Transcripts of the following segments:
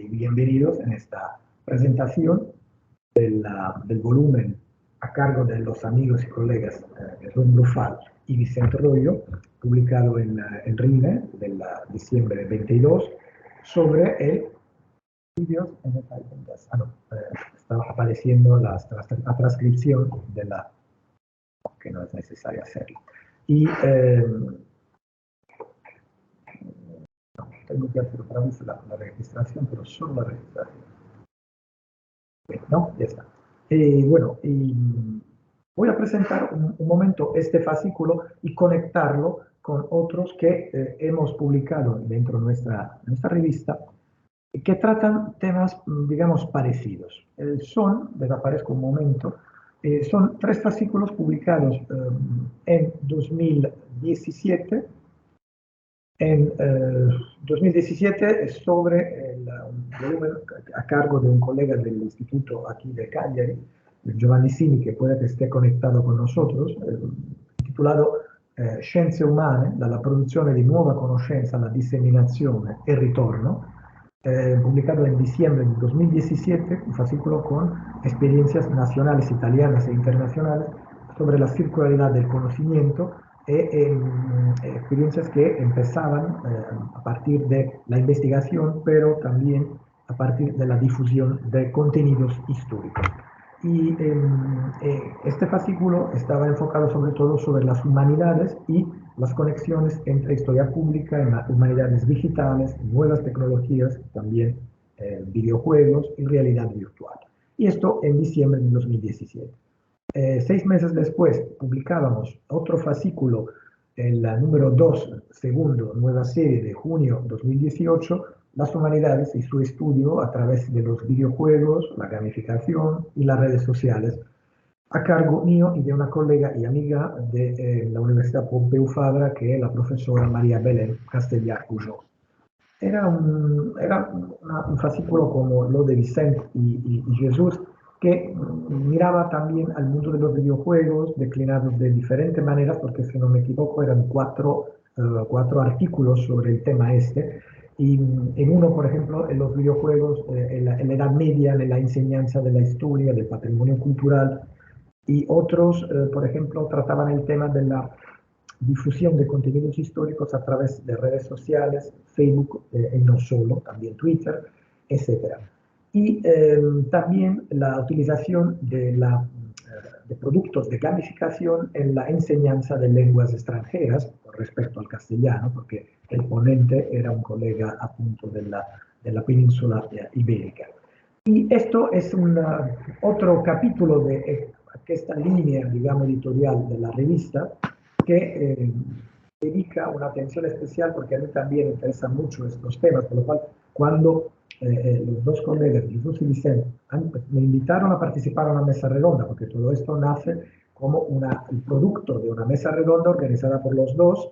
y bienvenidos en esta presentación del volumen a cargo de los amigos y colegas Ron Brufal y Vicente Royo, publicado en RINE del diciembre de 22, sobre el vídeos en el estaba apareciendo la transcripción de la que no es necesario hacerlo. Y no, tengo que hacer otra vez la registración, pero solo la registración. No, ya está. Bueno, voy a presentar un momento este fascículo y conectarlo con otros que hemos publicado dentro de nuestra revista, que tratan temas, digamos, parecidos. Desaparezco un momento, son 3 fascículos publicados en 2017. En 2017 sobre un volumen a cargo de un colega del instituto aquí de Cagliari, Giovanni Sini, che puede che esté conectado con nosotros, titolato Scienze umane, dalla produzione di nuova conoscenza alla disseminazione e ritorno, publicado en diciembre del 2017, un fascículo con experiencias nacionales, italianas e internacionales sobre la circularidad del conocimiento experiencias que empezaban a partir de la investigación, pero también a partir de la difusión de contenidos históricos. Y este fascículo estaba enfocado sobre todo sobre las humanidades y las conexiones entre historia pública y las humanidades digitales, nuevas tecnologías, también videojuegos y realidad virtual. Y esto en diciembre de 2017. 6 meses después publicábamos otro fascículo, el número 2, segundo, nueva serie de junio 2018, las humanidades y su estudio a través de los videojuegos, la gamificación y las redes sociales, a cargo mío y de una colega y amiga de la Universidad Pompeu Fabra, que es la profesora María Belén Castellar Pujol. Era un fascículo como lo de Vicente y Jesús, que miraba también al mundo de los videojuegos, declinados de diferentes maneras, porque si no me equivoco eran 4 artículos sobre el tema este, y en uno, por ejemplo, en los videojuegos, en la Edad Media, en la enseñanza de la historia, del patrimonio cultural, y otros, por ejemplo, trataban el tema de la difusión de contenidos históricos a través de redes sociales, Facebook y no solo, también Twitter, etc. Y también la utilización de productos de gamificación en la enseñanza de lenguas extranjeras con respecto al castellano, porque el ponente era un colega a punto de la península ibérica. Y esto es otro capítulo de esta línea, digamos, editorial de la revista, que dedica una atención especial, porque a mí también me interesan mucho estos temas, por lo cual cuando los 2 colegas, Jesús y Vicente, me invitaron a participar a una mesa redonda, porque todo esto nace como el producto de una mesa redonda organizada por los 2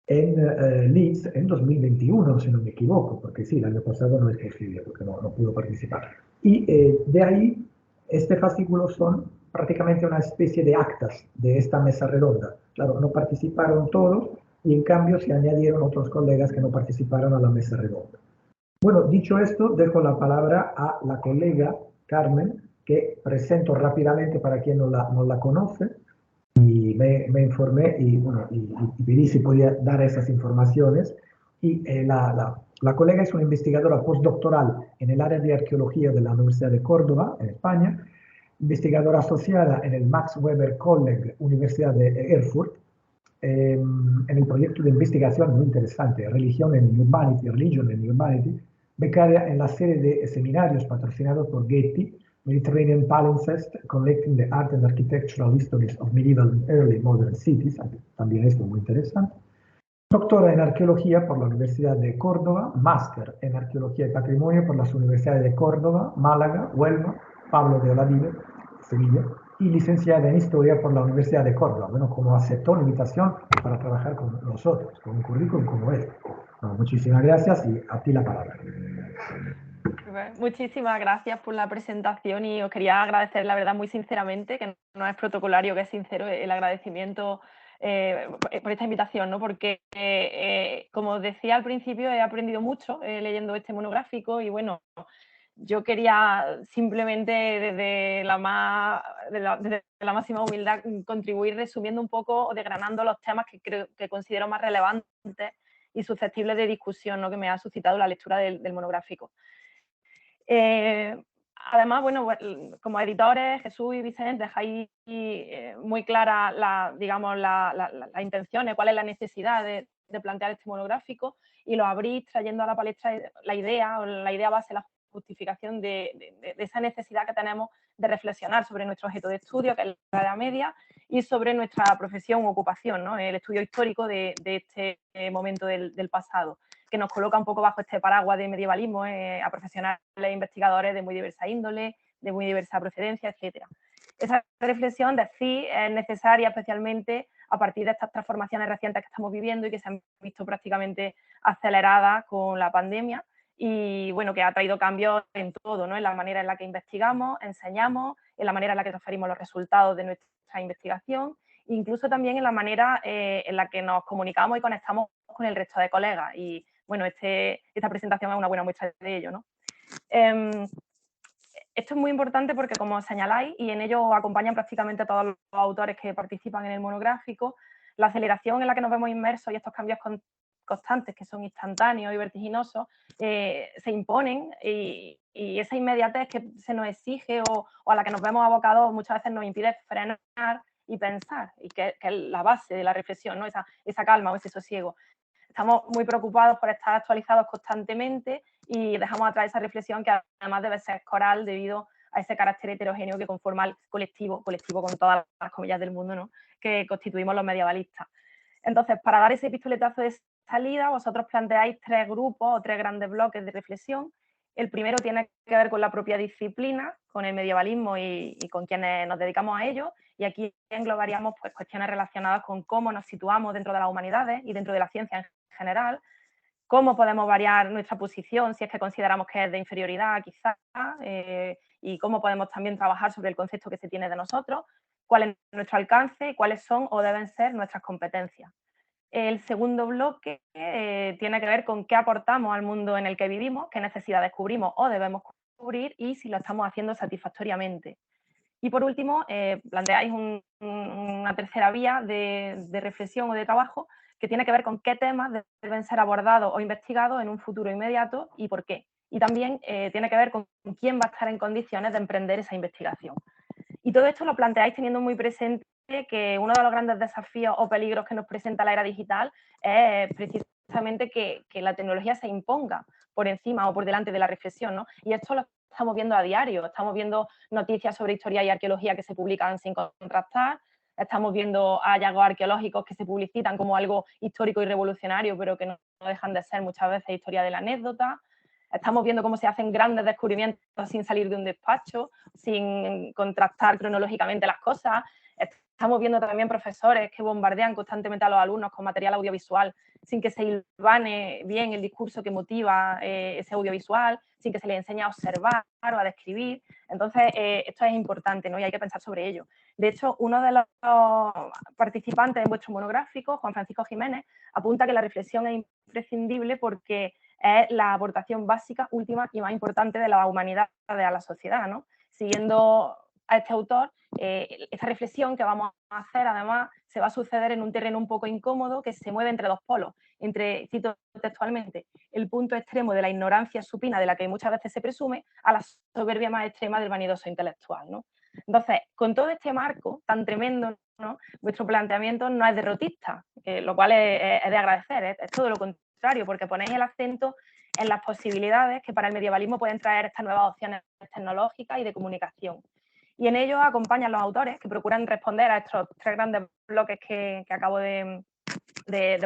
en Leeds en 2021, si no me equivoco, porque sí, el año pasado no es posible, porque no pudo participar. Y de ahí, este fascículo son prácticamente una especie de actas de esta mesa redonda. Claro, no participaron todos y en cambio se añadieron otros colegas que no participaron a la mesa redonda. Bueno, dicho esto, dejo la palabra a la colega Carmen, que presento rápidamente para quien no la conoce, y me informé y pedí si podía dar esas informaciones. Y la colega es una investigadora postdoctoral en el área de arqueología de la Universidad de Córdoba, en España, investigadora asociada en el Max Weber College, Universidad de Erfurt, en el proyecto de investigación muy interesante, Religion and Humanity, becaria en la serie de seminarios patrocinados por Getty, Mediterranean Palimpsest, Collecting the Art and Architectural Histories of Medieval and Early Modern Cities, también esto muy interesante. Doctora en Arqueología por la Universidad de Córdoba, máster en Arqueología y Patrimonio por las Universidades de Córdoba, Málaga, Huelva, Pablo de Olavide, Sevilla, y licenciada en Historia por la Universidad de Córdoba. Bueno, como aceptó la invitación para trabajar con nosotros, con un currículum como este. Bueno, muchísimas gracias y a ti la palabra. Muchísimas gracias por la presentación y os quería agradecer, la verdad, muy sinceramente, que no es protocolario, que es sincero el agradecimiento por esta invitación, ¿no? Porque, como decía al principio, he aprendido mucho leyendo este monográfico y bueno, yo quería simplemente desde la máxima humildad contribuir resumiendo un poco o desgranando los temas que creo que considero más relevantes y susceptibles de discusión, ¿no? Que me ha suscitado la lectura del monográfico. Además, bueno, como editores, Jesús y Vicente, dejáis muy clara digamos, la intención, cuál es la necesidad de plantear este monográfico y lo abrís trayendo a la palestra la idea o la idea base, la justificación de esa necesidad que tenemos de reflexionar sobre nuestro objeto de estudio, que es la Edad Media, y sobre nuestra profesión u ocupación, ¿no? El estudio histórico de este momento del pasado, que nos coloca un poco bajo este paraguas de medievalismo a profesionales e investigadores de muy diversa índole, de muy diversa procedencia, etcétera. Esa reflexión de sí es necesaria especialmente a partir de estas transformaciones recientes que estamos viviendo y que se han visto prácticamente aceleradas con la pandemia y bueno, que ha traído cambios en todo, ¿no? En la manera en la que investigamos, enseñamos, en la manera en la que transferimos los resultados de nuestra investigación, incluso también en la manera en la que nos comunicamos y conectamos con el resto de colegas. Y bueno, esta presentación es una buena muestra de ello, ¿no? Esto es muy importante porque, como señaláis, y en ello acompañan prácticamente todos los autores que participan en el monográfico, la aceleración en la que nos vemos inmersos y estos cambios constantes, que son instantáneos y vertiginosos, se imponen y esa inmediatez que se nos exige o a la que nos vemos abocados muchas veces nos impide frenar y pensar, y que es la base de la reflexión, ¿no? Esa calma o ese sosiego. Estamos muy preocupados por estar actualizados constantemente y dejamos atrás esa reflexión que además debe ser coral debido a ese carácter heterogéneo que conforma el colectivo con todas las comillas del mundo, ¿no? Que constituimos los medievalistas. Entonces, para dar ese pistoletazo de salida, vosotros planteáis 3 grupos o 3 grandes bloques de reflexión. El primero tiene que ver con la propia disciplina, con el medievalismo y con quienes nos dedicamos a ello. Y aquí englobaríamos pues, cuestiones relacionadas con cómo nos situamos dentro de las humanidades y dentro de la ciencia en general, cómo podemos variar nuestra posición si es que consideramos que es de inferioridad quizás, y cómo podemos también trabajar sobre el concepto que se tiene de nosotros, cuál es nuestro alcance y cuáles son o deben ser nuestras competencias. El segundo bloque tiene que ver con qué aportamos al mundo en el que vivimos, qué necesidades cubrimos o debemos cubrir y si lo estamos haciendo satisfactoriamente. Y por último, planteáis una tercera vía de reflexión o de trabajo que tiene que ver con qué temas deben ser abordados o investigados en un futuro inmediato y por qué. Y también tiene que ver con quién va a estar en condiciones de emprender esa investigación. Y todo esto lo planteáis teniendo muy presente que uno de los grandes desafíos o peligros que nos presenta la era digital es precisamente que la tecnología se imponga por encima o por delante de la reflexión, ¿no? Y esto lo estamos viendo a diario, estamos viendo noticias sobre historia y arqueología que se publican sin contrastar, estamos viendo hallazgos arqueológicos que se publicitan como algo histórico y revolucionario, pero que no dejan de ser muchas veces historia de la anécdota. Estamos viendo cómo se hacen grandes descubrimientos sin salir de un despacho, sin contrastar cronológicamente las cosas. Estamos viendo también profesores que bombardean constantemente a los alumnos con material audiovisual sin que se hilvane bien el discurso que motiva ese audiovisual, sin que se les enseñe a observar o a describir. Entonces, esto es importante, ¿no? Y hay que pensar sobre ello. De hecho, uno de los participantes en vuestro monográfico, Juan Francisco Jiménez, apunta que la reflexión es imprescindible porque es la aportación básica, última y más importante de la humanidad a la sociedad, ¿no? Siguiendo a este autor, esta reflexión que vamos a hacer, además, se va a suceder en un terreno un poco incómodo que se mueve entre dos polos, entre, cito textualmente, el punto extremo de la ignorancia supina de la que muchas veces se presume a la soberbia más extrema del vanidoso intelectual, ¿no? Entonces, con todo este marco tan tremendo, ¿no? Vuestro planteamiento no es derrotista, lo cual es de agradecer, es todo lo contrario, porque ponéis el acento en las posibilidades que para el medievalismo pueden traer estas nuevas opciones tecnológicas y de comunicación. Y en ello acompañan los autores que procuran responder a estos 3 grandes bloques que acabo de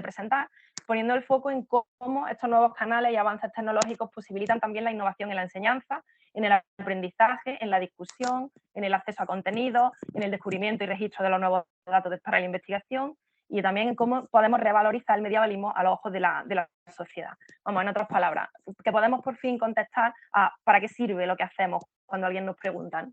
presentar, poniendo el foco en cómo estos nuevos canales y avances tecnológicos posibilitan también la innovación en la enseñanza, en el aprendizaje, en la discusión, en el acceso a contenidos, en el descubrimiento y registro de los nuevos datos para la investigación y también en cómo podemos revalorizar el medievalismo a los ojos de la sociedad. Vamos, en otras palabras, que podemos por fin contestar a para qué sirve lo que hacemos cuando alguien nos pregunta.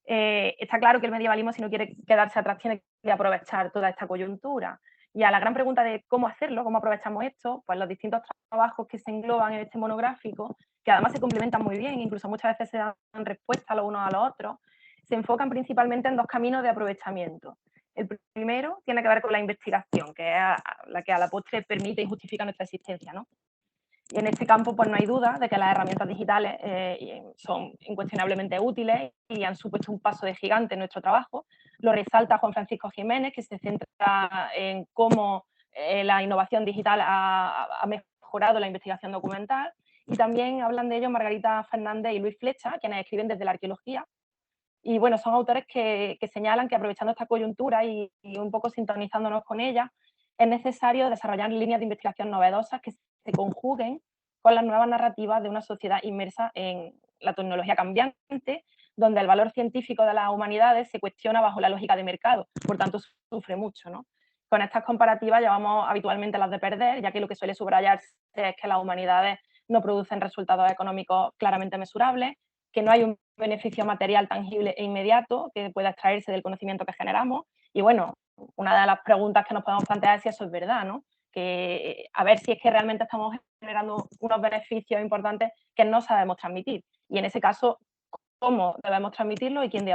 Está claro que el medievalismo, si no quiere quedarse atrás, tiene que aprovechar toda esta coyuntura. Y a la gran pregunta de cómo hacerlo, cómo aprovechamos esto, pues los distintos trabajos que se engloban en este monográfico, que además se complementan muy bien, incluso muchas veces se dan respuesta los unos a los otros, se enfocan principalmente en dos caminos de aprovechamiento. El primero tiene que ver con la investigación, que es la que a la postre permite y justifica nuestra existencia, ¿no? Y en este campo, pues no hay duda de que las herramientas digitales son incuestionablemente útiles y han supuesto un paso de gigante en nuestro trabajo. Lo resalta Juan Francisco Jiménez, que se centra en cómo la innovación digital ha mejorado la investigación documental. Y también hablan de ello Margarita Fernández y Luis Flecha, quienes escriben desde la arqueología. Y bueno, son autores que señalan que aprovechando esta coyuntura y un poco sintonizándonos con ella, es necesario desarrollar líneas de investigación novedosas que se conjuguen con las nuevas narrativas de una sociedad inmersa en la tecnología cambiante, donde el valor científico de las humanidades se cuestiona bajo la lógica de mercado, por tanto sufre mucho, ¿no? Con estas comparativas llevamos habitualmente las de perder, ya que lo que suele subrayarse es que las humanidades no producen resultados económicos claramente mesurables, que no hay un beneficio material tangible e inmediato que pueda extraerse del conocimiento que generamos. Y bueno, una de las preguntas que nos podemos plantear es si eso es verdad, ¿no? Que a ver si es que realmente estamos generando unos beneficios importantes que no sabemos transmitir. Y en ese caso, ¿cómo debemos transmitirlo y quién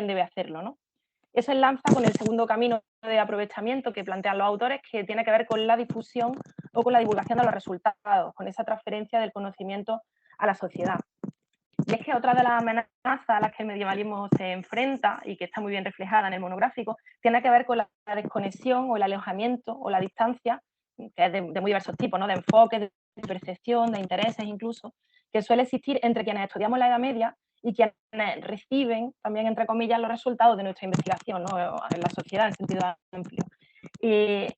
debe hacerlo, ¿no? Eso enlaza con el segundo camino de aprovechamiento que plantean los autores, que tiene que ver con la difusión o con la divulgación de los resultados, con esa transferencia del conocimiento a la sociedad. Y es que otra de las amenazas a las que el medievalismo se enfrenta y que está muy bien reflejada en el monográfico tiene que ver con la desconexión o el alejamiento o la distancia, que es de muy diversos tipos, ¿no? De enfoque, de percepción, de intereses incluso, que suele existir entre quienes estudiamos la Edad Media y quienes reciben también, entre comillas, los resultados de nuestra investigación, ¿no? En la sociedad en sentido amplio.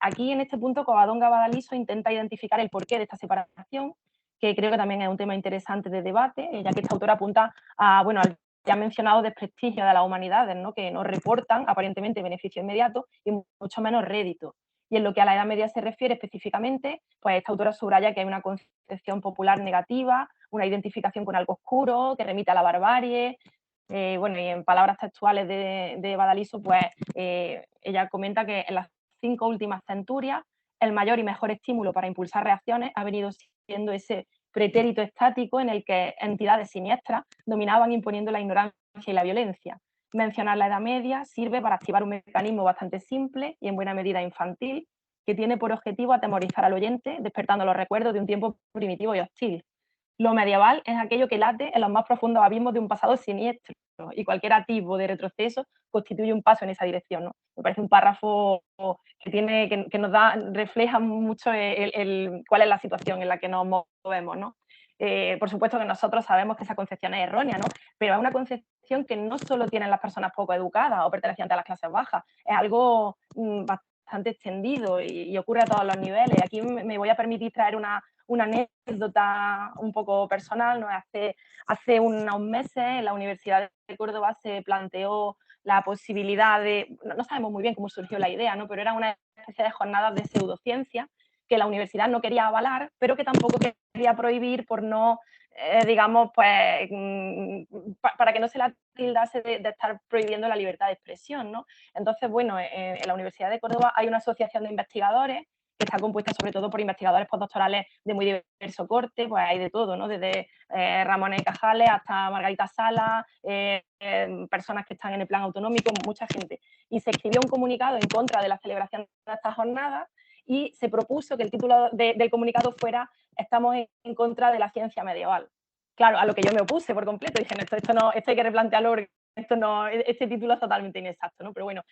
Aquí en este punto Covadonga Badaliso intenta identificar el porqué de esta separación, que creo que también es un tema interesante de debate, ya que esta autora apunta a, bueno, al ya mencionado desprestigio de las humanidades, ¿no? Que no reportan aparentemente beneficio inmediato y mucho menos rédito. Y en lo que a la Edad Media se refiere específicamente, pues esta autora subraya que hay una concepción popular negativa, una identificación con algo oscuro, que remite a la barbarie. Bueno, y en palabras textuales de Badaliso, pues ella comenta que en las 5 últimas centurias el mayor y mejor estímulo para impulsar reacciones ha venido siendo ese pretérito estático en el que entidades siniestras dominaban imponiendo la ignorancia y la violencia. Mencionar la Edad Media sirve para activar un mecanismo bastante simple y en buena medida infantil, que tiene por objetivo atemorizar al oyente, despertando los recuerdos de un tiempo primitivo y hostil. Lo medieval es aquello que late en los más profundos abismos de un pasado siniestro, y cualquier atisbo de retroceso constituye un paso en esa dirección, ¿no? Me parece un párrafo que nos refleja mucho cuál es la situación en la que nos movemos, ¿no? Por supuesto que nosotros sabemos que esa concepción es errónea, ¿no? Pero es una concepción que no solo tienen las personas poco educadas o pertenecientes a las clases bajas, es algo bastante extendido y ocurre a todos los niveles. Aquí me voy a permitir traer una anécdota un poco personal, ¿no? Hace unos meses en la Universidad de Córdoba se planteó la posibilidad de, no sabemos muy bien cómo surgió la idea, ¿no? Pero era una especie de jornadas de pseudociencia que la universidad no quería avalar, pero que tampoco quería prohibir por no, digamos, pues, para que no se la tildase de estar prohibiendo la libertad de expresión, ¿no? Entonces, bueno, en la Universidad de Córdoba hay una asociación de investigadores que está compuesta sobre todo por investigadores postdoctorales de muy diverso corte, pues hay de todo, ¿no? Desde Ramón y Cajales hasta Margarita Sala, personas que están en el plan autonómico, mucha gente. Y se escribió un comunicado en contra de la celebración de estas jornadas y se propuso que el título del comunicado fuera "Estamos en contra de la ciencia medieval". Claro, a lo que yo me opuse por completo, dije, esto hay que replantearlo porque este título es totalmente inexacto, ¿no? Pero bueno,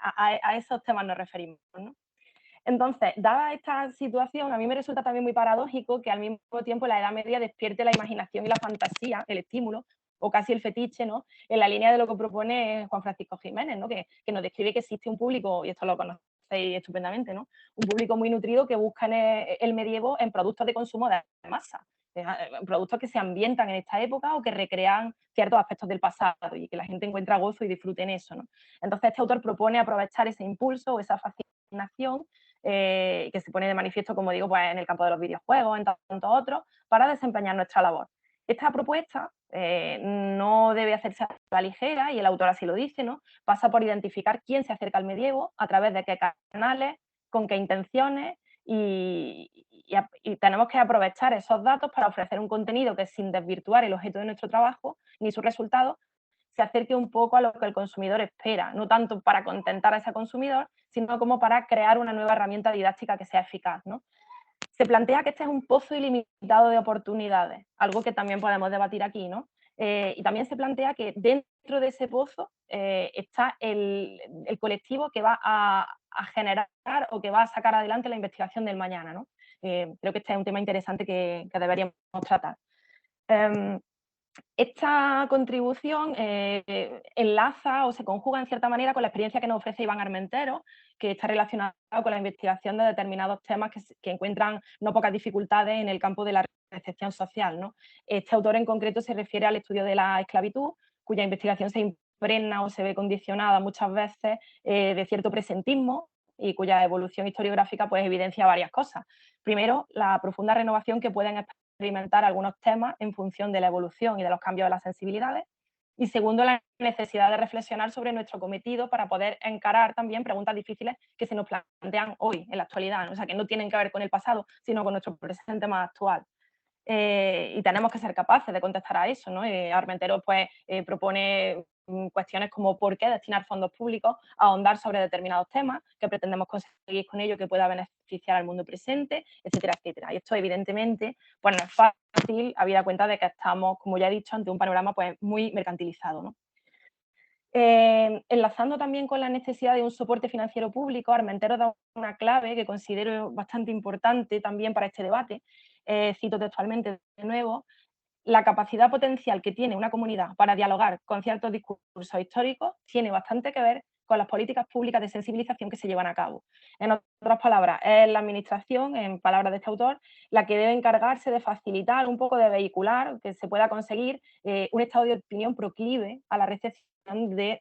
a esos temas nos referimos, ¿no? Entonces, dada esta situación, a mí me resulta también muy paradójico que al mismo tiempo la Edad Media despierte la imaginación y la fantasía, el estímulo, o casi el fetiche, ¿no? En la línea de lo que propone Juan Francisco Jiménez, ¿no? Que nos describe que existe un público, y esto lo conocéis estupendamente, ¿no? Un público muy nutrido que busca en el medievo en productos de consumo de masa, productos que se ambientan en esta época o que recrean ciertos aspectos del pasado y que la gente encuentra gozo y disfrute en eso, ¿no? Entonces, este autor propone aprovechar ese impulso o esa fascinación que se pone de manifiesto, como digo, pues en el campo de los videojuegos, en tantos otros, para desempeñar nuestra labor. Esta propuesta no debe hacerse a la ligera, y el autor así lo dice, ¿no? Pasa por identificar quién se acerca al medievo, a través de qué canales, con qué intenciones, y tenemos que aprovechar esos datos para ofrecer un contenido que, sin desvirtuar el objeto de nuestro trabajo ni sus resultados, se acerque un poco a lo que el consumidor espera, no tanto para contentar a ese consumidor, sino como para crear una nueva herramienta didáctica que sea eficaz, ¿no? Se plantea que este es un pozo ilimitado de oportunidades, algo que también podemos debatir aquí, ¿no? Y también se plantea que dentro de ese pozo está el colectivo que va a generar o que va a sacar adelante la investigación del mañana, ¿no? Creo que este es un tema interesante que deberíamos tratar. Em, Esta contribución enlaza o se conjuga en cierta manera con la experiencia que nos ofrece Iván Armentero, que está relacionado con la investigación de determinados temas que encuentran no pocas dificultades en el campo de la recepción social, ¿no? Este autor en concreto se refiere al estudio de la esclavitud, cuya investigación se impregna o se ve condicionada muchas veces de cierto presentismo, y cuya evolución historiográfica pues evidencia varias cosas. Primero, la profunda renovación que pueden experimentar algunos temas en función de la evolución y de los cambios de las sensibilidades. Y segundo, la necesidad de reflexionar sobre nuestro cometido para poder encarar también preguntas difíciles que se nos plantean hoy, en la actualidad, ¿no? O sea, que no tienen que ver con el pasado, sino con nuestro presente más actual. Y tenemos que ser capaces de contestar a eso, ¿no? Armentero pues, propone cuestiones como por qué destinar fondos públicos a ahondar sobre determinados temas, qué pretendemos conseguir con ello que pueda beneficiar al mundo presente, etcétera, etcétera. Y esto, evidentemente, pues no es fácil, habida cuenta de que estamos, como ya he dicho, ante un panorama pues, muy mercantilizado, ¿no? Enlazando también con la necesidad de un soporte financiero público, Armentero da una clave que considero bastante importante también para este debate. Cito textualmente de nuevo: la capacidad potencial que tiene una comunidad para dialogar con ciertos discursos históricos tiene bastante que ver con las políticas públicas de sensibilización que se llevan a cabo. En otras palabras, es la administración, en palabras de este autor, la que debe encargarse de facilitar, un poco de vehicular, que se pueda conseguir un estado de opinión proclive a la recepción de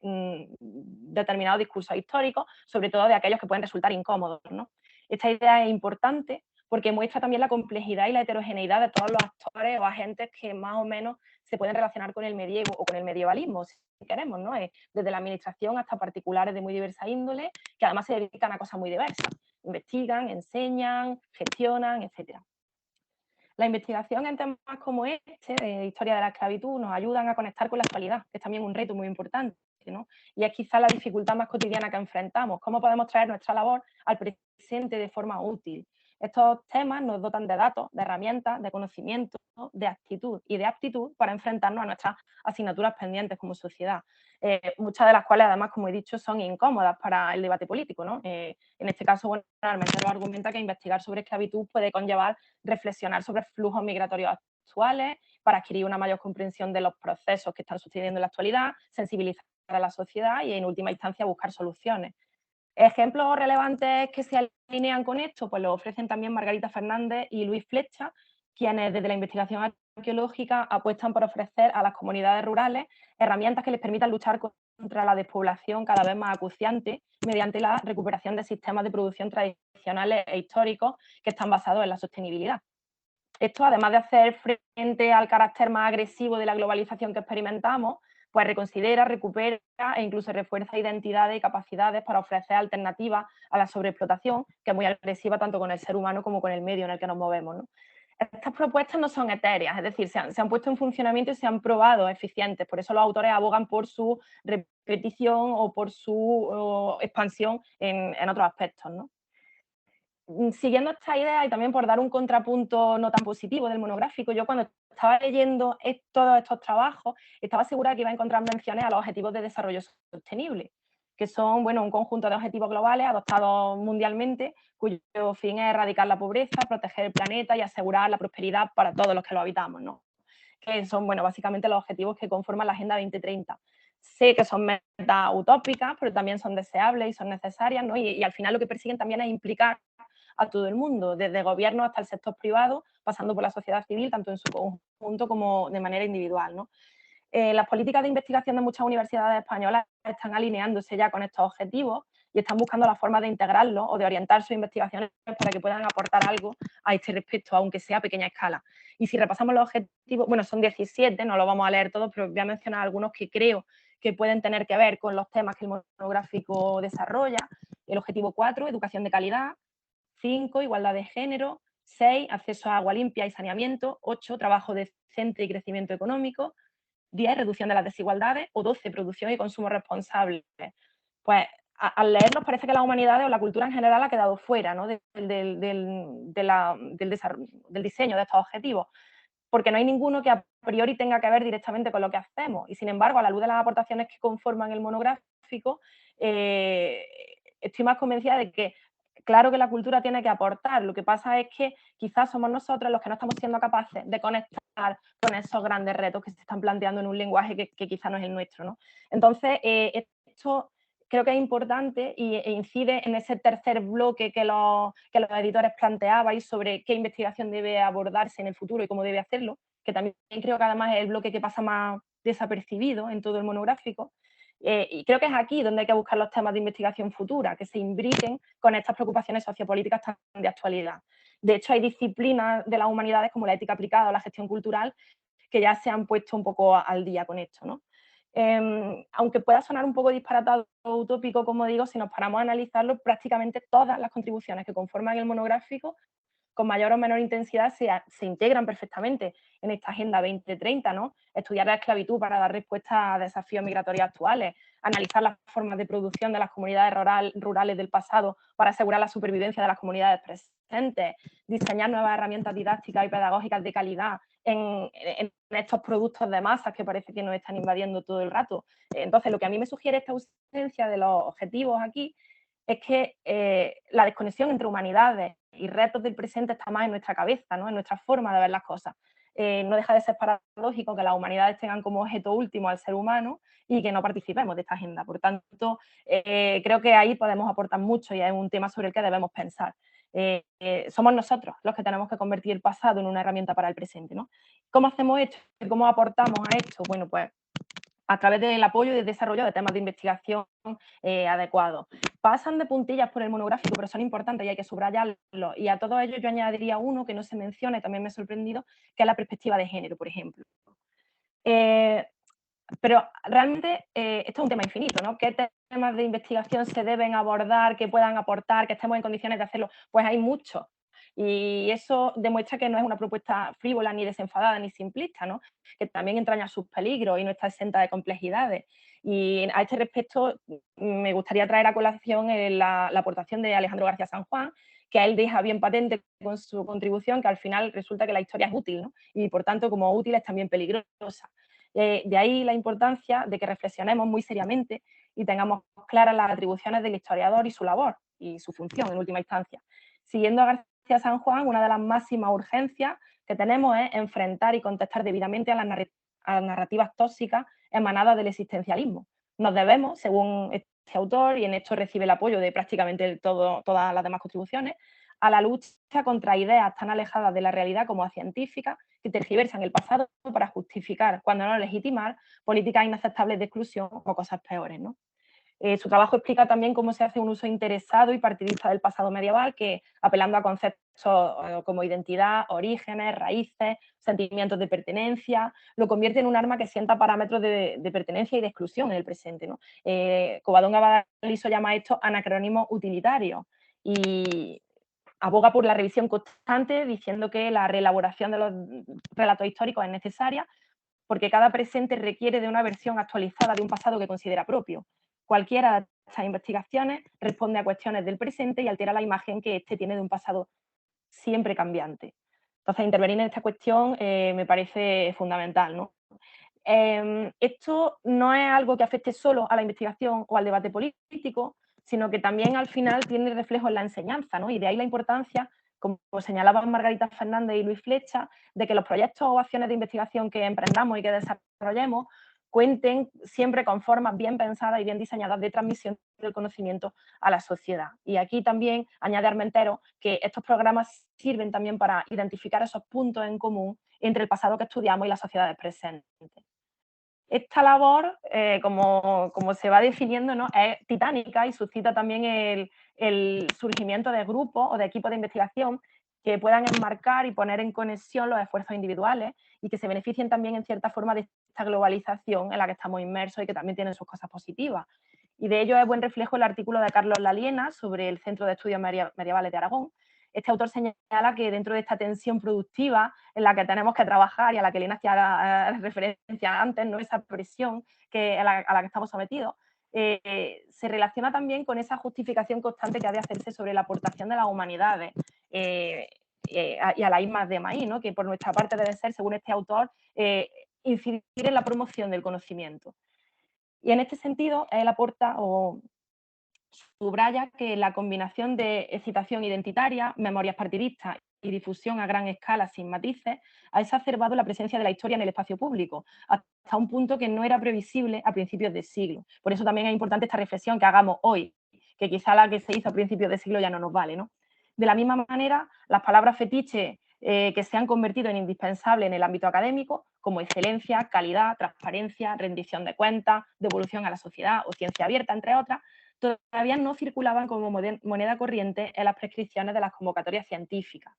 determinados discursos históricos, sobre todo de aquellos que pueden resultar incómodos, ¿no? Esta idea es importante porque muestra también la complejidad y la heterogeneidad de todos los actores o agentes que más o menos se pueden relacionar con el medievo o con el medievalismo, si queremos, ¿no? Desde la administración hasta particulares de muy diversa índole, que además se dedican a cosas muy diversas. Investigan, enseñan, gestionan, etc. La investigación en temas como este, de historia de la esclavitud, nos ayudan a conectar con la actualidad, que es también un reto muy importante, ¿no? Y es quizá la dificultad más cotidiana que enfrentamos. ¿Cómo podemos traer nuestra labor al presente de forma útil? Estos temas nos dotan de datos, de herramientas, de conocimiento, de actitud y de aptitud para enfrentarnos a nuestras asignaturas pendientes como sociedad. Muchas de las cuales, además, como he dicho, son incómodas para el debate político, ¿no? En este caso, bueno, Armentero argumenta que investigar sobre esclavitud puede conllevar reflexionar sobre flujos migratorios actuales para adquirir una mayor comprensión de los procesos que están sucediendo en la actualidad, sensibilizar a la sociedad y, en última instancia, buscar soluciones. Ejemplos relevantes que se alinean con esto, pues lo ofrecen también Margarita Fernández y Luis Flecha, quienes desde la investigación arqueológica apuestan por ofrecer a las comunidades rurales herramientas que les permitan luchar contra la despoblación cada vez más acuciante mediante la recuperación de sistemas de producción tradicionales e históricos que están basados en la sostenibilidad. Esto, además de hacer frente al carácter más agresivo de la globalización que experimentamos, pues reconsidera, recupera e incluso refuerza identidades y capacidades para ofrecer alternativas a la sobreexplotación, que es muy agresiva tanto con el ser humano como con el medio en el que nos movemos, ¿no? Estas propuestas no son etéreas, es decir, se han puesto en funcionamiento y se han probado eficientes, por eso los autores abogan por su repetición o por su expansión en otros aspectos, ¿no? Siguiendo esta idea y también por dar un contrapunto no tan positivo del monográfico, yo cuando estaba leyendo todos estos trabajos estaba segura que iba a encontrar menciones a los objetivos de desarrollo sostenible, que son, bueno, un conjunto de objetivos globales adoptados mundialmente, cuyo fin es erradicar la pobreza, proteger el planeta y asegurar la prosperidad para todos los que lo habitamos, ¿no? Que son, bueno, básicamente los objetivos que conforman la Agenda 2030. Sé que son metas utópicas, pero también son deseables y son necesarias, ¿no? Y al final lo que persiguen también es implicar a todo el mundo, desde gobierno hasta el sector privado, pasando por la sociedad civil, tanto en su conjunto como de manera individual, ¿no? Las políticas de investigación de muchas universidades españolas están alineándose ya con estos objetivos y están buscando la forma de integrarlo o de orientar sus investigaciones para que puedan aportar algo a este respecto, aunque sea a pequeña escala. Y si repasamos los objetivos, bueno, son 17, no lo vamos a leer todos, pero voy a mencionar algunos que creo que pueden tener que ver con los temas que el monográfico desarrolla. El objetivo 4, educación de calidad; 5, igualdad de género; 6, acceso a agua limpia y saneamiento; 8, trabajo decente y crecimiento económico; 10, reducción de las desigualdades; o 12, producción y consumo responsable. Pues al leerlos parece que las humanidades o la cultura en general ha quedado fuera, ¿no?, del diseño de estos objetivos, porque no hay ninguno que a priori tenga que ver directamente con lo que hacemos. Y sin embargo, a la luz de las aportaciones que conforman el monográfico, estoy más convencida de que claro que la cultura tiene que aportar. Lo que pasa es que quizás somos nosotros los que no estamos siendo capaces de conectar con esos grandes retos que se están planteando en un lenguaje que quizás no es el nuestro, ¿no? Entonces, esto creo que es importante e incide en ese tercer bloque que los editores planteabais sobre qué investigación debe abordarse en el futuro y cómo debe hacerlo, que también creo que además es el bloque que pasa más desapercibido en todo el monográfico. Y creo que es aquí donde hay que buscar los temas de investigación futura, que se imbriquen con estas preocupaciones sociopolíticas tan de actualidad. De hecho, hay disciplinas de las humanidades como la ética aplicada o la gestión cultural que ya se han puesto un poco al día con esto, ¿no? Aunque pueda sonar un poco disparatado o utópico, como digo, si nos paramos a analizarlo, prácticamente todas las contribuciones que conforman el monográfico, con mayor o menor intensidad, se integran perfectamente en esta Agenda 2030, ¿no? Estudiar la esclavitud para dar respuesta a desafíos migratorios actuales, analizar las formas de producción de las comunidades rurales del pasado para asegurar la supervivencia de las comunidades presentes, diseñar nuevas herramientas didácticas y pedagógicas de calidad en estos productos de masas que parece que nos están invadiendo todo el rato. Entonces, lo que a mí me sugiere esta ausencia de los objetivos aquí es que la desconexión entre humanidades y retos del presente está más en nuestra cabeza, ¿no?, en nuestra forma de ver las cosas. No deja de ser paradójico que las humanidades tengan como objeto último al ser humano y que no participemos de esta agenda. Por tanto, creo que ahí podemos aportar mucho y es un tema sobre el que debemos pensar. Somos nosotros los que tenemos que convertir el pasado en una herramienta para el presente, ¿no? ¿Cómo hacemos esto? ¿Cómo aportamos a esto? Bueno, pues a través del apoyo y del desarrollo de temas de investigación adecuados. Pasan de puntillas por el monográfico, pero son importantes y hay que subrayarlo. Y a todo ello yo añadiría uno que no se menciona y también me ha sorprendido, que es la perspectiva de género, por ejemplo. Pero realmente esto es un tema infinito, ¿no? ¿Qué temas de investigación se deben abordar, que puedan aportar, que estemos en condiciones de hacerlo? Pues hay muchos. Y eso demuestra que no es una propuesta frívola, ni desenfadada, ni simplista, ¿no?, que también entraña sus peligros y no está exenta de complejidades. Y a este respecto me gustaría traer a colación la aportación de Alejandro García San Juan, que a él deja bien patente con su contribución que al final resulta que la historia es útil, ¿no?, y por tanto como útil es también peligrosa. De ahí la importancia de que reflexionemos muy seriamente y tengamos claras las atribuciones del historiador y su labor y su función en última instancia. Siguiendo a García San Juan, una de las máximas urgencias que tenemos es enfrentar y contestar debidamente a las narrativas tóxicas emanadas del existencialismo. Nos debemos, según este autor, y en esto recibe el apoyo de prácticamente todas las demás contribuciones, a la lucha contra ideas tan alejadas de la realidad como científicas, que tergiversan el pasado para justificar, cuando no legitimar, políticas inaceptables de exclusión o cosas peores, ¿no? Su trabajo explica también cómo se hace un uso interesado y partidista del pasado medieval, que apelando a conceptos como identidad, orígenes, raíces, sentimientos de pertenencia, lo convierte en un arma que sienta parámetros de pertenencia y de exclusión en el presente, ¿no? Covadonga Baliso llama esto anacronismo utilitario y aboga por la revisión constante, diciendo que la reelaboración de los relatos históricos es necesaria porque cada presente requiere de una versión actualizada de un pasado que considera propio. Cualquiera de estas investigaciones responde a cuestiones del presente y altera la imagen que éste tiene de un pasado siempre cambiante. Entonces, intervenir en esta cuestión me parece fundamental, ¿no? Esto no es algo que afecte solo a la investigación o al debate político, sino que también al final tiene reflejo en la enseñanza, ¿no? Y de ahí la importancia, como señalaban Margarita Fernández y Luis Flecha, de que los proyectos o acciones de investigación que emprendamos y que desarrollemos cuenten siempre con formas bien pensadas y bien diseñadas de transmisión del conocimiento a la sociedad. Y aquí también añade Armentero que estos programas sirven también para identificar esos puntos en común entre el pasado que estudiamos y las sociedades presentes. Esta labor, como se va definiendo, ¿no?, es titánica y suscita también el surgimiento de grupos o de equipos de investigación que puedan enmarcar y poner en conexión los esfuerzos individuales y que se beneficien también en cierta forma de esta globalización en la que estamos inmersos y que también tiene sus cosas positivas. Y de ello es buen reflejo el artículo de Carlos Laliena sobre el Centro de Estudios Medievales de Aragón. Este autor señala que dentro de esta tensión productiva en la que tenemos que trabajar y a la que Elena hacía referencia antes, ¿no?, esa presión a la que estamos sometidos, se relaciona también con esa justificación constante que ha de hacerse sobre la aportación de las humanidades y a la I más D más I, ¿no?, que por nuestra parte debe ser, según este autor, incidir en la promoción del conocimiento. Y en este sentido, él aporta o subraya que la combinación de excitación identitaria, memorias partidistas y difusión a gran escala sin matices ha exacerbado la presencia de la historia en el espacio público, hasta un punto que no era previsible a principios de siglo. Por eso también es importante esta reflexión que hagamos hoy, que quizá la que se hizo a principios de siglo ya no nos vale, ¿no? De la misma manera, las palabras fetiche que se han convertido en indispensables en el ámbito académico, como excelencia, calidad, transparencia, rendición de cuentas, devolución a la sociedad o ciencia abierta, entre otras, todavía no circulaban como moneda corriente en las prescripciones de las convocatorias científicas.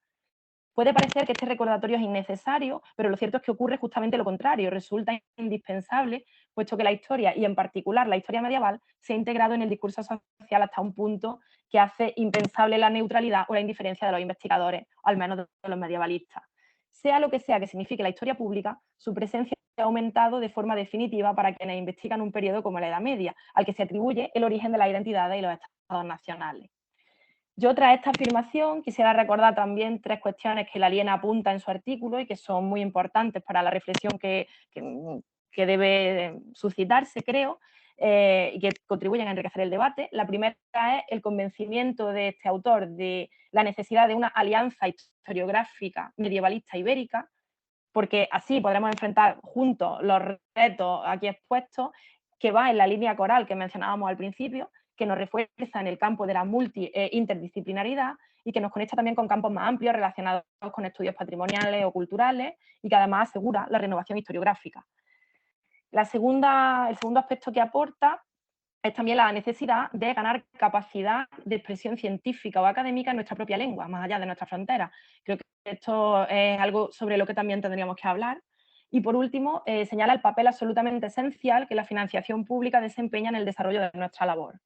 Puede parecer que este recordatorio es innecesario, pero lo cierto es que ocurre justamente lo contrario, resulta indispensable, puesto que la historia, y en particular la historia medieval, se ha integrado en el discurso social hasta un punto que hace impensable la neutralidad o la indiferencia de los investigadores, o al menos de los medievalistas. Sea lo que sea que signifique la historia pública, su presencia ha aumentado de forma definitiva para quienes investigan un periodo como la Edad Media, al que se atribuye el origen de las identidades y los estados nacionales. Yo, tras esta afirmación, quisiera recordar también tres cuestiones que Laliena apunta en su artículo y que son muy importantes para la reflexión que debe suscitarse, creo, y que contribuyen a enriquecer el debate. La primera es el convencimiento de este autor de la necesidad de una alianza historiográfica medievalista ibérica, porque así podremos enfrentar juntos los retos aquí expuestos, que va en la línea coral que mencionábamos al principio, que nos refuerza en el campo de la interdisciplinaridad y que nos conecta también con campos más amplios relacionados con estudios patrimoniales o culturales y que además asegura la renovación historiográfica. El segundo aspecto que aporta es también la necesidad de ganar capacidad de expresión científica o académica en nuestra propia lengua, más allá de nuestras fronteras. Creo que esto es algo sobre lo que también tendríamos que hablar. Y por último, señala el papel absolutamente esencial que la financiación pública desempeña en el desarrollo de nuestra labor.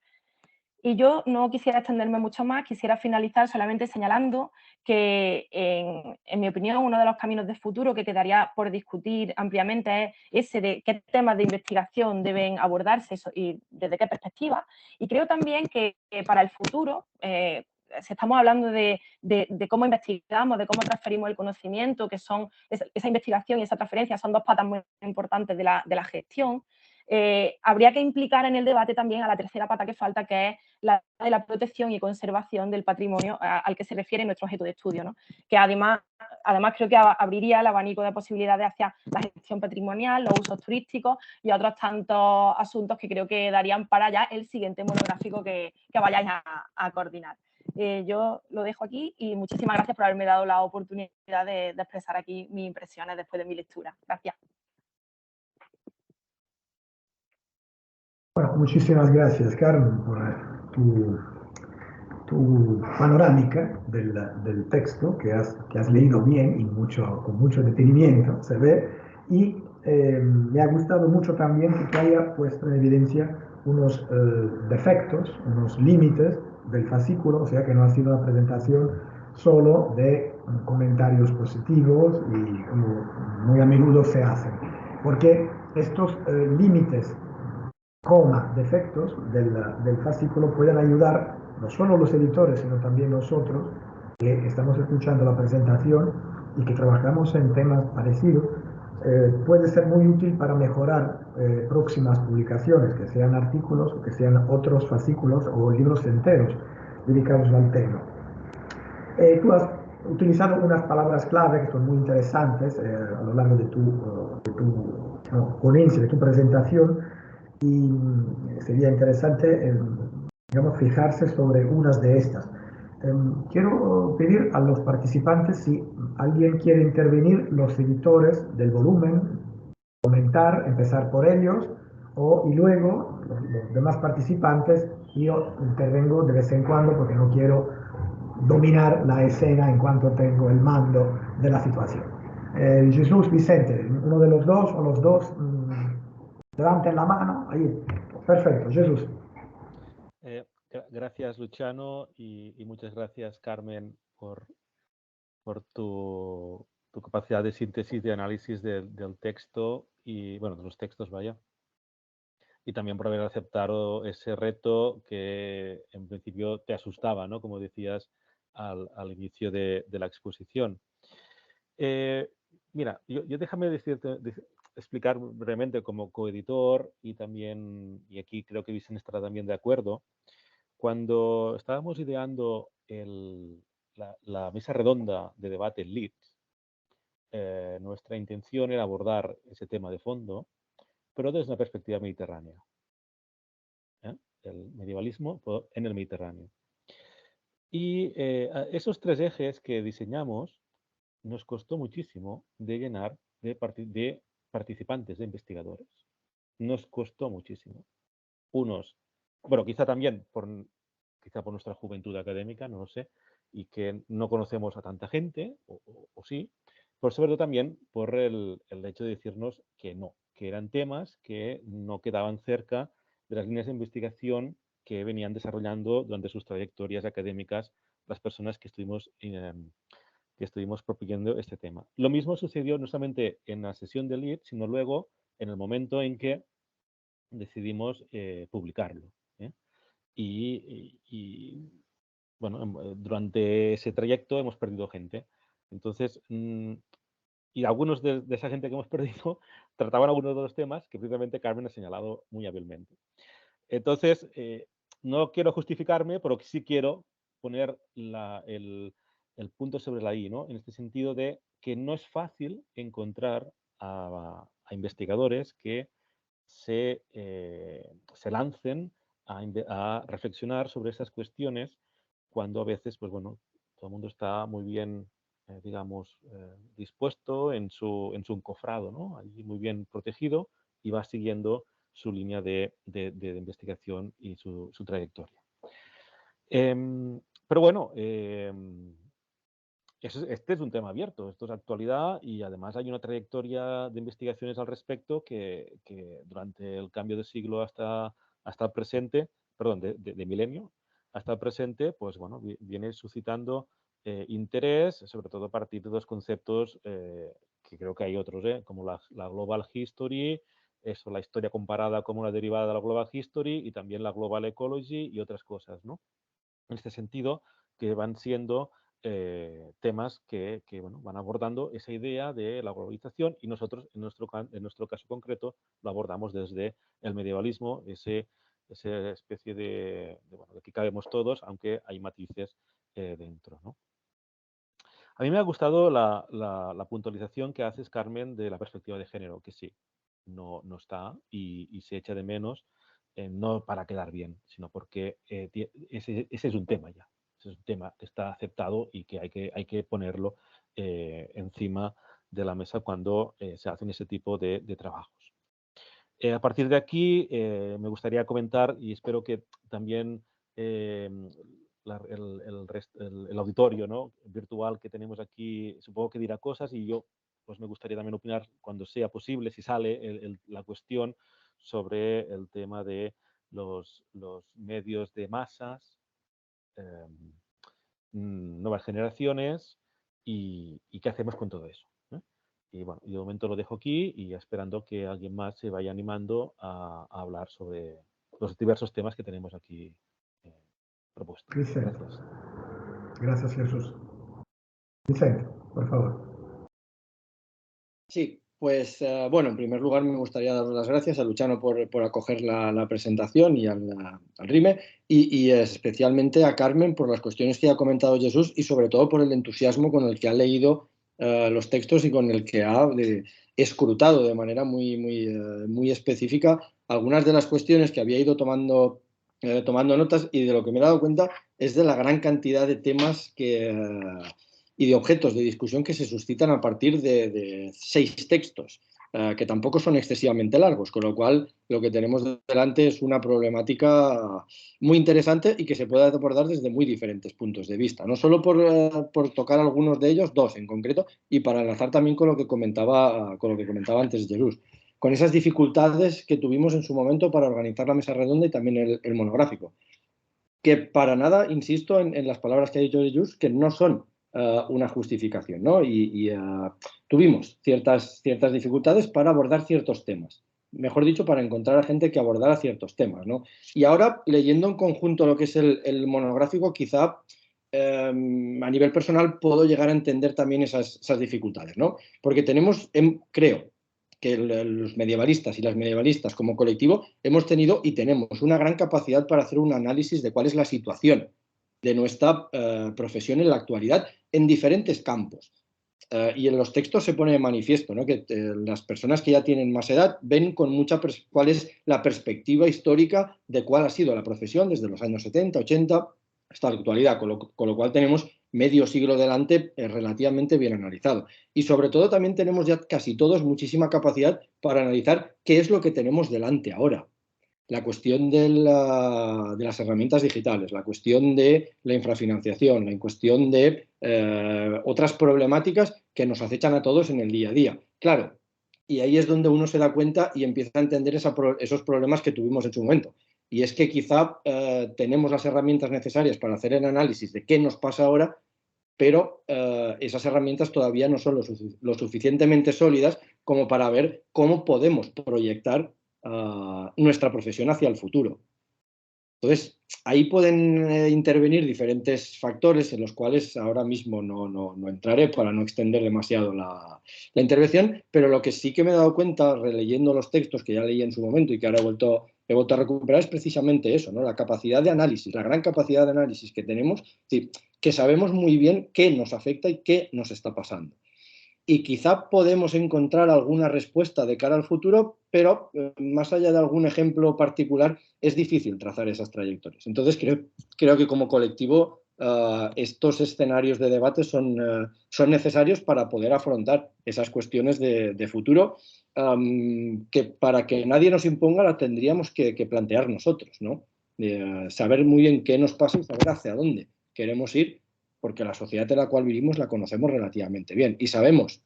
Y yo no quisiera extenderme mucho más, quisiera finalizar solamente señalando que, en mi opinión, uno de los caminos de futuro que quedaría por discutir ampliamente es ese de qué temas de investigación deben abordarse y desde qué perspectiva. Y creo también que para el futuro, si estamos hablando de cómo investigamos, de cómo transferimos el conocimiento, que son esa investigación y esa transferencia son dos patas muy importantes de la gestión, habría que implicar en el debate también a la tercera pata que falta, que es la de la protección y conservación del patrimonio al que se refiere nuestro objeto de estudio, ¿no? Que además creo que abriría el abanico de posibilidades hacia la gestión patrimonial, los usos turísticos y otros tantos asuntos que creo que darían para ya el siguiente monográfico que vayáis a coordinar. Yo lo dejo aquí y muchísimas gracias por haberme dado la oportunidad de expresar aquí mis impresiones después de mi lectura. Gracias. Bueno, muchísimas gracias, Carmen, por tu panorámica del texto que has leído bien y con mucho detenimiento, se ve, y me ha gustado mucho también que haya puesto en evidencia unos defectos, unos límites del fascículo, o sea que no ha sido una presentación solo de comentarios positivos y como muy a menudo se hacen, porque estos límites, defectos del fascículo pueden ayudar no solo los editores, sino también nosotros, que estamos escuchando la presentación y que trabajamos en temas parecidos, puede ser muy útil para mejorar próximas publicaciones, que sean artículos o que sean otros fascículos o libros enteros dedicados al tema. Tú has utilizado unas palabras clave que son muy interesantes a lo largo de tu ponencia, de tu presentación, y sería interesante, digamos, fijarse sobre unas de estas. Quiero pedir a los participantes si alguien quiere intervenir, los editores del volumen, comentar, empezar por ellos, y luego los demás participantes, yo intervengo de vez en cuando porque no quiero dominar la escena en cuanto tengo el mando de la situación. Jesús, Vicente, uno de los dos o los dos, levanten la mano. Ahí, perfecto, Jesús. Gracias, Luciano, y muchas gracias, Carmen, por tu capacidad de síntesis, de análisis del texto y, bueno, de los textos, vaya. Y también por haber aceptado ese reto que en principio te asustaba, ¿no? Como decías al inicio de la exposición. Mira, yo déjame explicar brevemente como coeditor y también, y aquí creo que Vicente estará también de acuerdo, cuando estábamos ideando la mesa redonda de debate en Leeds, nuestra intención era abordar ese tema de fondo, pero desde una perspectiva mediterránea. El medievalismo en el Mediterráneo. Y esos tres ejes que diseñamos nos costó muchísimo de llenar de participantes, de investigadores. Nos costó muchísimo. Unos, bueno, quizá también por nuestra juventud académica, no lo sé, y que no conocemos a tanta gente, o sí, pero sobre todo también por el hecho de decirnos que no, que eran temas que no quedaban cerca de las líneas de investigación que venían desarrollando durante sus trayectorias académicas las personas que estuvimos proponiendo este tema. Lo mismo sucedió no solamente en la sesión de Leeds, sino luego en el momento en que decidimos publicarlo. Y bueno, durante ese trayecto hemos perdido gente. Entonces, y algunos de esa gente que hemos perdido trataban algunos de los temas que precisamente Carmen ha señalado muy hábilmente. Entonces, no quiero justificarme, pero sí quiero poner el punto sobre la I, ¿no? En este sentido de que no es fácil encontrar a investigadores que se lancen a reflexionar sobre esas cuestiones cuando a veces, pues bueno, todo el mundo está muy bien, digamos, dispuesto en su encofrado, ¿no? Allí muy bien protegido y va siguiendo su línea de investigación y su trayectoria. Pero bueno, este es un tema abierto, esto es actualidad y además hay una trayectoria de investigaciones al respecto que durante el cambio de siglo hasta el presente, perdón, de milenio hasta el presente, pues bueno, viene suscitando interés, sobre todo a partir de dos conceptos que creo que hay otros, como la Global History, la historia comparada como una derivada de la Global History y también la Global Ecology y otras cosas, ¿no? En este sentido, que van siendo temas que bueno, van abordando esa idea de la globalización y nosotros, en nuestro caso concreto, lo abordamos desde el medievalismo, esa especie de bueno, de que cabemos todos, aunque hay matices dentro, ¿no? A mí me ha gustado la puntualización que haces, Carmen, de la perspectiva de género, que sí, no está y se echa de menos, no para quedar bien, sino porque ese es un tema ya. Ese es un tema que está aceptado y que hay que ponerlo encima de la mesa cuando se hacen ese tipo de trabajos. A partir de aquí, me gustaría comentar, y espero que también el auditorio, ¿no?, virtual que tenemos aquí, supongo que dirá cosas y yo pues me gustaría también opinar cuando sea posible, si sale la cuestión sobre el tema de los medios de masas, nuevas generaciones y qué hacemos con todo eso. Y bueno, de momento lo dejo aquí y esperando que alguien más se vaya animando a hablar sobre los diversos temas que tenemos aquí propuestos. Vicente. Gracias. Gracias, Jesús. Vicente, por favor. Sí, pues bueno, en primer lugar me gustaría dar las gracias a Luciano por acoger la presentación y al RIME y especialmente a Carmen por las cuestiones que ha comentado Jesús y sobre todo por el entusiasmo con el que ha leído los textos y con el que ha escrutado de manera muy específica algunas de las cuestiones que había ido tomando notas, y de lo que me he dado cuenta es de la gran cantidad de temas y de objetos de discusión que se suscitan a partir de 6 textos. que tampoco son excesivamente largos, con lo cual lo que tenemos delante es una problemática muy interesante y que se puede abordar desde muy diferentes puntos de vista, no solo por tocar algunos de ellos, dos en concreto, y para enlazar también con lo que comentaba antes Jesús, con esas dificultades que tuvimos en su momento para organizar la mesa redonda y también el monográfico, que para nada, insisto en las palabras que ha dicho Jesús, que no son una justificación, ¿no? Tuvimos ciertas dificultades para abordar ciertos temas. Mejor dicho, para encontrar a gente que abordara ciertos temas, ¿no? Y ahora, leyendo en conjunto lo que es el monográfico, quizá a nivel personal puedo llegar a entender también esas dificultades, ¿no? Porque tenemos, creo, que los medievalistas y las medievalistas como colectivo hemos tenido y tenemos una gran capacidad para hacer un análisis de cuál es la situación de nuestra profesión en la actualidad en diferentes campos. Y en los textos se pone de manifiesto, ¿no? Que las personas que ya tienen más edad ven con cuál es la perspectiva histórica de cuál ha sido la profesión desde los años 70, 80 hasta la actualidad, con lo cual tenemos medio siglo delante relativamente bien analizado. Y sobre todo también tenemos ya casi todos muchísima capacidad para analizar qué es lo que tenemos delante ahora. La cuestión de las herramientas digitales, la cuestión de la infrafinanciación, la cuestión de otras problemáticas que nos acechan a todos en el día a día. Claro, y ahí es donde uno se da cuenta y empieza a entender esos problemas que tuvimos en su momento. Y es que quizá tenemos las herramientas necesarias para hacer el análisis de qué nos pasa ahora, pero esas herramientas todavía no son lo suficientemente sólidas como para ver cómo podemos proyectar nuestra profesión hacia el futuro. Entonces, ahí pueden intervenir diferentes factores en los cuales ahora mismo no entraré para no extender demasiado la intervención, pero lo que sí que me he dado cuenta releyendo los textos que ya leí en su momento y que ahora he vuelto a recuperar es precisamente eso, ¿no? La capacidad de análisis, la gran capacidad de análisis que tenemos, sí, que sabemos muy bien qué nos afecta y qué nos está pasando. Y quizá podemos encontrar alguna respuesta de cara al futuro, pero más allá de algún ejemplo particular, es difícil trazar esas trayectorias. Entonces, creo que como colectivo estos escenarios de debate son necesarios para poder afrontar esas cuestiones de futuro que para que nadie nos imponga la tendríamos que plantear nosotros, ¿no? Saber muy bien qué nos pasa y saber hacia dónde queremos ir, porque la sociedad en la cual vivimos la conocemos relativamente bien y sabemos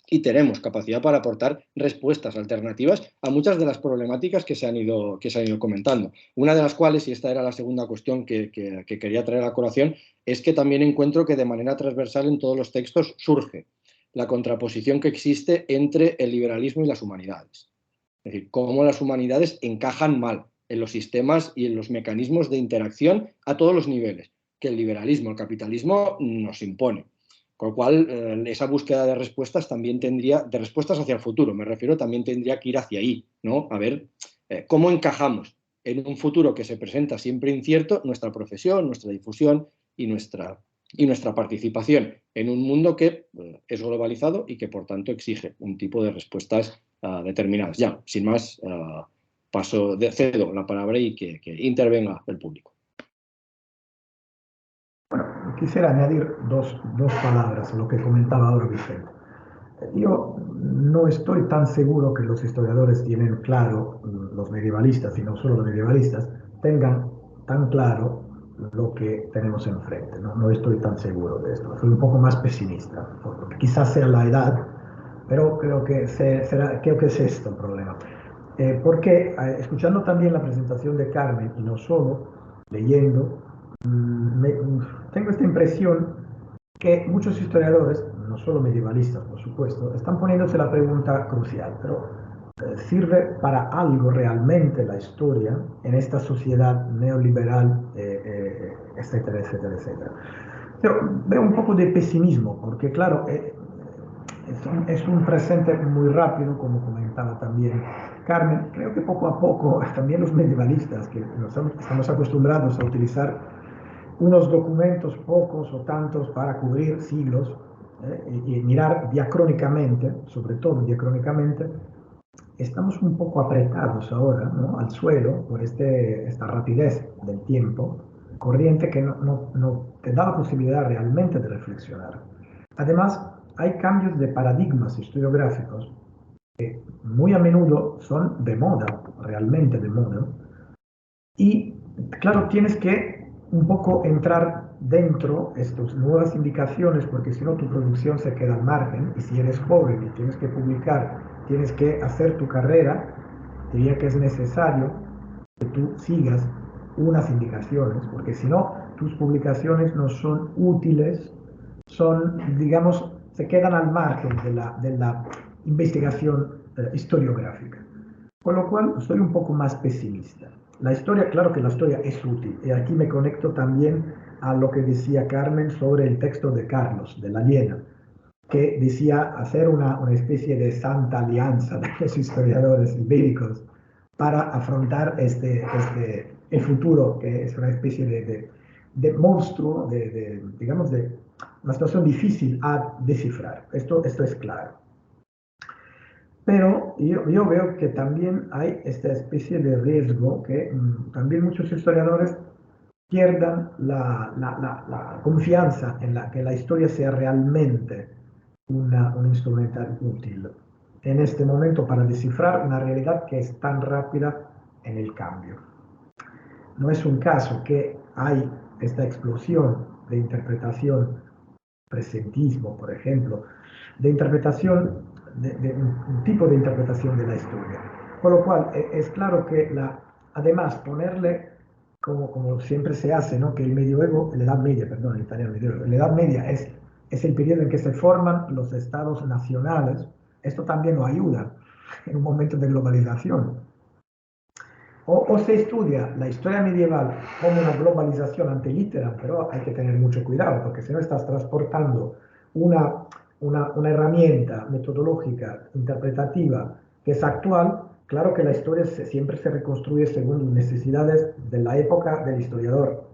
y tenemos capacidad para aportar respuestas alternativas a muchas de las problemáticas que se han ido comentando. Una de las cuales, y esta era la segunda cuestión que quería traer a colación, es que también encuentro que de manera transversal en todos los textos surge la contraposición que existe entre el liberalismo y las humanidades. Es decir, cómo las humanidades encajan mal en los sistemas y en los mecanismos de interacción a todos los niveles que el liberalismo, el capitalismo nos impone. Con lo cual, esa búsqueda de respuestas también tendría, de respuestas hacia el futuro, me refiero, también tendría que ir hacia ahí, ¿no? A ver cómo encajamos en un futuro que se presenta siempre incierto nuestra profesión, nuestra difusión y nuestra participación en un mundo que es globalizado y que, por tanto, exige un tipo de respuestas determinadas. Ya, sin más, cedo la palabra y que intervenga el público. Quisiera añadir dos palabras a lo que comentaba ahora Vicente. Yo no estoy tan seguro que los historiadores tienen claro, los medievalistas y no solo los medievalistas, tengan tan claro lo que tenemos enfrente. No estoy tan seguro de esto. Soy un poco más pesimista. Quizás sea la edad, pero creo que es esto el problema. Porque escuchando también la presentación de Carmen y no solo, leyendo, tengo esta impresión que muchos historiadores, no solo medievalistas por supuesto, están poniéndose la pregunta crucial, pero ¿sirve para algo realmente la historia en esta sociedad neoliberal, etcétera, etcétera, etcétera? Pero veo un poco de pesimismo, porque claro, es un presente muy rápido, como comentaba también Carmen. Creo que poco a poco también los medievalistas, que estamos acostumbrados a utilizar unos documentos pocos o tantos para cubrir siglos y mirar diacrónicamente, sobre todo diacrónicamente, estamos un poco apretados ahora, ¿no?, al suelo por esta rapidez del tiempo corriente que no te da la posibilidad realmente de reflexionar. Además, hay cambios de paradigmas historiográficos muy a menudo son de moda, realmente de moda. Y claro, tienes que un poco entrar dentro de estas nuevas indicaciones, porque si no tu producción se queda al margen, y si eres joven y tienes que publicar, tienes que hacer tu carrera, diría que es necesario que tú sigas unas indicaciones, porque si no, tus publicaciones no son útiles, son, digamos, se quedan al margen de la investigación historiográfica. Con lo cual, soy un poco más pesimista. La historia, claro que la historia es útil, y aquí me conecto también a lo que decía Carmen sobre el texto de Carlos, de la Liena, que decía hacer una especie de santa alianza de los historiadores ibéricos para afrontar el futuro, que es una especie de monstruo, digamos, de una situación difícil a descifrar. Esto es claro. Pero yo veo que también hay esta especie de riesgo que también muchos historiadores pierdan la confianza en que la historia sea realmente un instrumental útil en este momento para descifrar una realidad que es tan rápida en el cambio. No es un caso que hay esta explosión de interpretación, presentismo, por ejemplo, de interpretación, de un tipo de interpretación de la historia. Con lo cual, es claro que además ponerle, como siempre se hace, ¿no? Que el medioevo, la Edad Media, perdón, en italiano, medioevo, la Edad Media es el periodo en que se forman los estados nacionales. Esto también nos ayuda en un momento de globalización. O se estudia la historia medieval como una globalización antelitteram, pero hay que tener mucho cuidado, porque si no estás transportando una herramienta metodológica, interpretativa, que es actual, claro que la historia siempre se reconstruye según las necesidades de la época del historiador,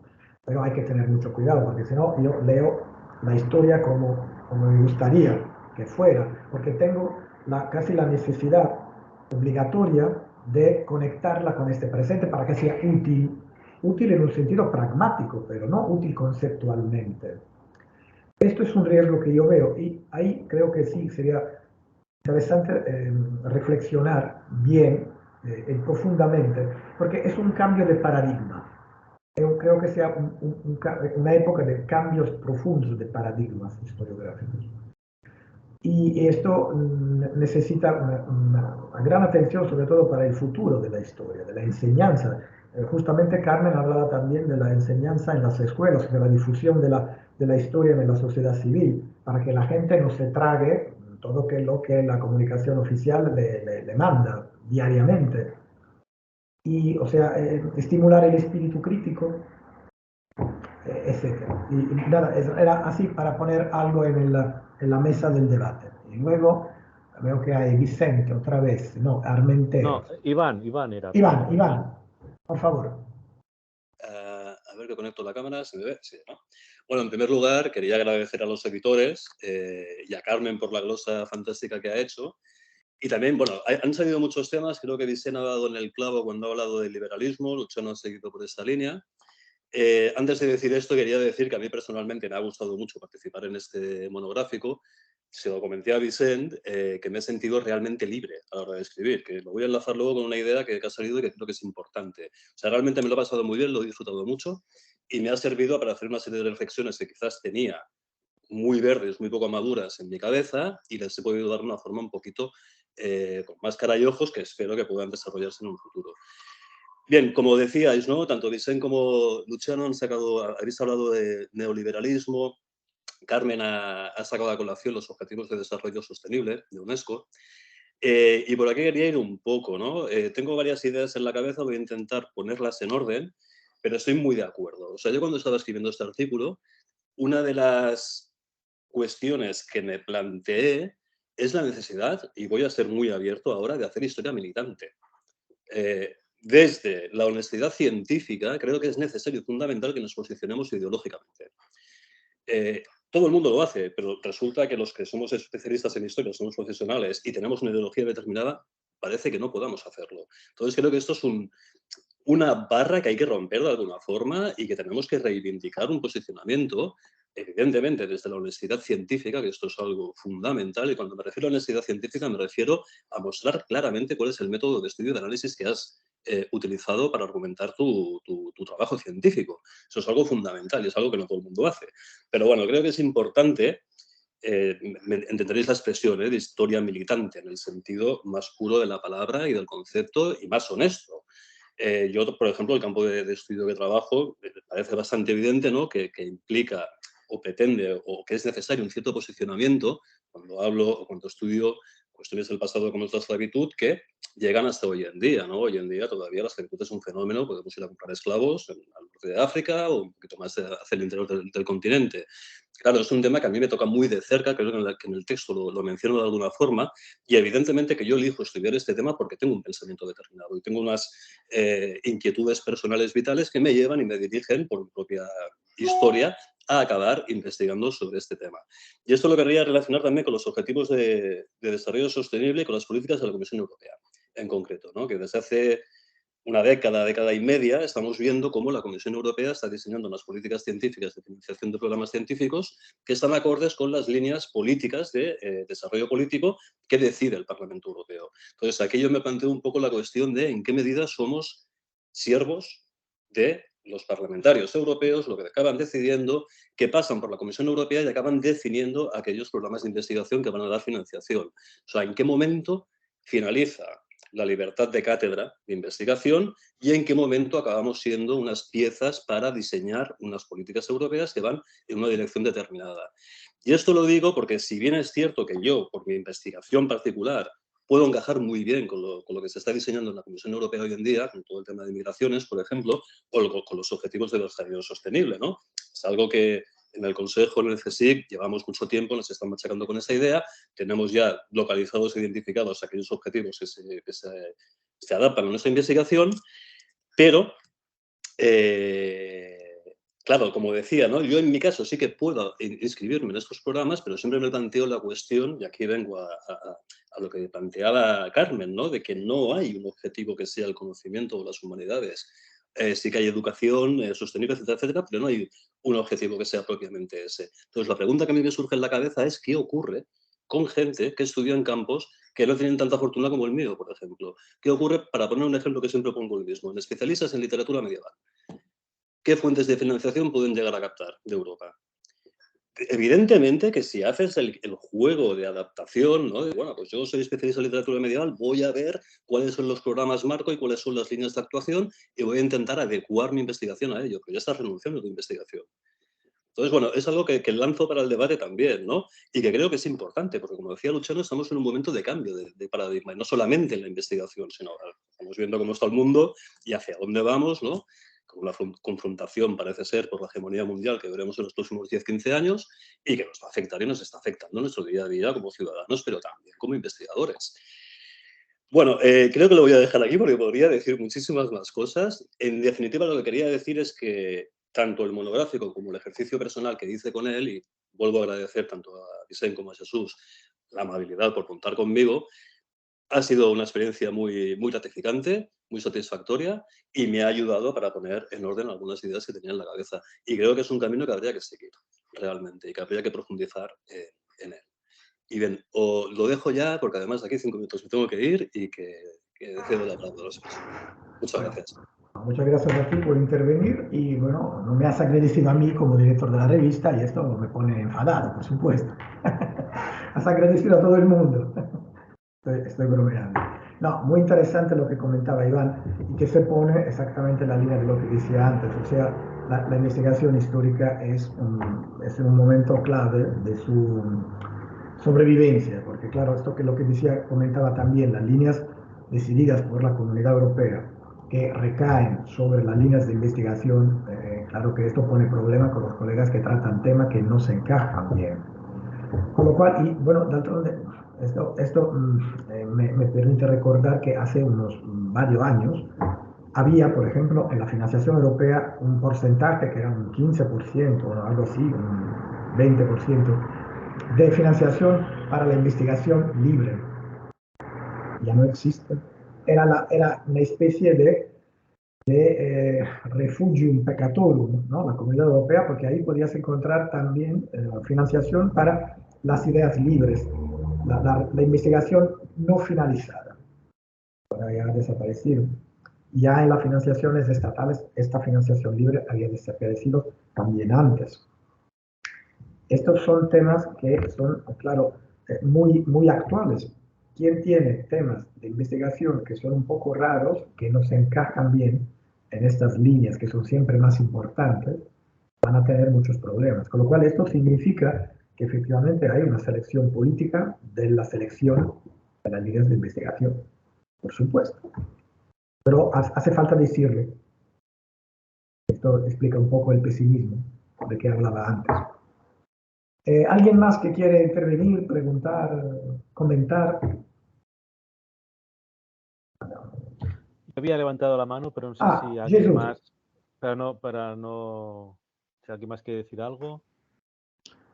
pero hay que tener mucho cuidado, porque si no, yo leo la historia como me gustaría que fuera, porque tengo casi la necesidad obligatoria de conectarla con este presente para que sea útil en un sentido pragmático, pero no útil conceptualmente. Esto es un riesgo que yo veo y ahí creo que sí sería interesante reflexionar bien profundamente, porque es un cambio de paradigma. Yo creo que sea una época de cambios profundos de paradigmas historiográficos. Y esto necesita una gran atención, sobre todo para el futuro de la historia, de la enseñanza. Justamente Carmen hablaba también de la enseñanza en las escuelas, de la difusión de la historia en la sociedad civil, para que la gente no se trague todo lo que la comunicación oficial le manda diariamente. Y, o sea, estimular el espíritu crítico, etc. Y nada, era así para poner algo en la mesa del debate. Y luego veo que hay Vicente otra vez, no, Armenteros. No, Iván era. Iván, por favor. A ver que conecto la cámara, ¿se me ve? Sí, ¿no? Bueno, en primer lugar, quería agradecer a los editores y a Carmen por la glosa fantástica que ha hecho. Y también, bueno, han salido muchos temas, creo que Vicente ha dado en el clavo cuando ha hablado del liberalismo, Luciano ha seguido por esta línea. Antes de decir esto, quería decir que a mí personalmente me ha gustado mucho participar en este monográfico. Se lo comenté a Vicente, que me he sentido realmente libre a la hora de escribir, que lo voy a enlazar luego con una idea que ha salido y que creo que es importante. O sea, realmente me lo he pasado muy bien, lo he disfrutado mucho y me ha servido para hacer una serie de reflexiones que quizás tenía muy verdes, muy poco maduras en mi cabeza y les he podido dar una forma un poquito con más cara y ojos que espero que puedan desarrollarse en un futuro. Bien, como decíais, ¿no? Tanto Vicente como Luciano habéis hablado de neoliberalismo, Carmen ha sacado a colación los Objetivos de Desarrollo Sostenible de UNESCO, y por aquí quería ir un poco, ¿no? Tengo varias ideas en la cabeza, voy a intentar ponerlas en orden, pero estoy muy de acuerdo. O sea, yo cuando estaba escribiendo este artículo, una de las cuestiones que me planteé es la necesidad, y voy a ser muy abierto ahora, de hacer historia militante. Desde la honestidad científica, creo que es necesario y fundamental que nos posicionemos ideológicamente. Todo el mundo lo hace, pero resulta que los que somos especialistas en historia, somos profesionales y tenemos una ideología determinada, parece que no podamos hacerlo. Entonces creo que esto es una barra que hay que romper de alguna forma y que tenemos que reivindicar un posicionamiento evidentemente desde la honestidad científica, que esto es algo fundamental, y cuando me refiero a honestidad científica me refiero a mostrar claramente cuál es el método de estudio y de análisis que has utilizado para argumentar tu trabajo científico. Eso es algo fundamental y es algo que no todo el mundo hace. Pero bueno, creo que es importante, entenderéis la expresión de historia militante en el sentido más puro de la palabra y del concepto y más honesto. Yo, por ejemplo, el campo de estudio que trabajo me parece bastante evidente, ¿no? que implica o pretende o que es necesario un cierto posicionamiento cuando hablo o cuando estudio cuestiones del pasado como es la esclavitud que llegan hasta hoy en día, ¿no? Hoy en día todavía la esclavitud es un fenómeno, podemos ir a comprar esclavos al norte de África o un poquito más hacia el interior del continente. Claro, es un tema que a mí me toca muy de cerca, creo que en el texto lo menciono de alguna forma, y evidentemente que yo elijo estudiar este tema porque tengo un pensamiento determinado y tengo unas inquietudes personales vitales que me llevan y me dirigen por mi propia historia a acabar investigando sobre este tema. Y esto lo querría relacionar también con los objetivos de desarrollo sostenible y con las políticas de la Comisión Europea, en concreto, ¿no? Que desde hace una década y media, estamos viendo cómo la Comisión Europea está diseñando unas políticas científicas de financiación de programas científicos que están acordes con las líneas políticas de desarrollo político que decide el Parlamento Europeo. Entonces, aquí yo me planteo un poco la cuestión de en qué medida somos siervos de los parlamentarios europeos, lo que acaban decidiendo, que pasan por la Comisión Europea y acaban definiendo aquellos programas de investigación que van a dar financiación. O sea, en qué momento finaliza la libertad de cátedra de investigación y en qué momento acabamos siendo unas piezas para diseñar unas políticas europeas que van en una dirección determinada. Y esto lo digo porque si bien es cierto que yo, por mi investigación particular, puedo encajar muy bien con lo que se está diseñando en la Comisión Europea hoy en día, con todo el tema de migraciones, por ejemplo, o con los objetivos de desarrollo sostenible, ¿no? Es algo que en el Consejo, en el CSIC, llevamos mucho tiempo, nos están machacando con esa idea, tenemos ya localizados e identificados aquellos objetivos que se adaptan a nuestra investigación, pero, claro, como decía, ¿no? Yo en mi caso sí que puedo inscribirme en estos programas, pero siempre me planteo la cuestión, y aquí vengo a lo que planteaba Carmen, ¿no? De que no hay un objetivo que sea el conocimiento o las humanidades. Sí que hay educación sostenible, etcétera, etcétera, pero no hay un objetivo que sea propiamente ese. Entonces, la pregunta que a mí me surge en la cabeza es ¿qué ocurre con gente que estudia en campos que no tienen tanta fortuna como el mío, por ejemplo? ¿Qué ocurre, para poner un ejemplo que siempre pongo el mismo, en especialistas en literatura medieval? ¿Qué fuentes de financiación pueden llegar a captar de Europa? Evidentemente que si haces el juego de adaptación, ¿no? Bueno, pues yo soy especialista en literatura medieval, voy a ver cuáles son los programas marco y cuáles son las líneas de actuación y voy a intentar adecuar mi investigación a ello, pero ya estás renunciando a tu investigación. Entonces, bueno, es algo que lanzo para el debate también, ¿no? Y que creo que es importante, porque como decía Luciano, estamos en un momento de cambio de paradigma, y no solamente en la investigación, sino estamos viendo cómo está el mundo y hacia dónde vamos, ¿no? Con una confrontación, parece ser, por la hegemonía mundial que veremos en los próximos 10-15 años y que nos va a afectar y nos está afectando en nuestro día a día como ciudadanos, pero también como investigadores. Bueno, creo que lo voy a dejar aquí porque podría decir muchísimas más cosas. En definitiva, lo que quería decir es que tanto el monográfico como el ejercicio personal que hice con él, y vuelvo a agradecer tanto a Vicent como a Jesús la amabilidad por contar conmigo, ha sido una experiencia muy, muy gratificante, muy satisfactoria y me ha ayudado para poner en orden algunas ideas que tenía en la cabeza. Y creo que es un camino que habría que seguir realmente y que habría que profundizar en él. Y bien, os lo dejo ya porque además de aquí 5 minutos me tengo que ir y que cedo la palabra a los demás. Muchas gracias. Muchas gracias a ti por intervenir y bueno, no me has agradecido a mí como director de la revista y esto me pone enfadado, por supuesto. Has agradecido a todo el mundo. Estoy bromeando. No, muy interesante lo que comentaba Iván y que se pone exactamente en la línea de lo que decía antes. O sea, la investigación histórica es un momento clave de su sobrevivencia, porque claro, esto que lo que decía, comentaba también, las líneas decididas por la Comunidad Europea que recaen sobre las líneas de investigación, claro que esto pone problema con los colegas que tratan temas que no se encajan bien. Con lo cual, y bueno, esto me permite recordar que hace unos varios años había, por ejemplo, en la financiación europea un porcentaje que era un 15% o algo así, un 20% de financiación para la investigación libre. Ya no existe. Era una especie de Refugium Peccatorum, ¿no? La Comunidad Europea, porque ahí podías encontrar también financiación para las ideas libres, la investigación no finalizada, ahora ya ha desaparecido. Ya en las financiaciones estatales, esta financiación libre había desaparecido también antes. Estos son temas que son, claro, muy actuales. ¿Quién tiene temas de investigación que son un poco raros, que no se encajan bien en estas líneas que son siempre más importantes, van a tener muchos problemas? Con lo cual esto significa que efectivamente hay una selección política de la selección de las líneas de investigación, por supuesto. Pero hace falta decirlo. Esto explica un poco el pesimismo de que hablaba antes. ¿Alguien más que quiere intervenir, preguntar, comentar? Yo había levantado la mano, pero no sé si alguien Jesús. más, para no, si alguien más quiere decir algo.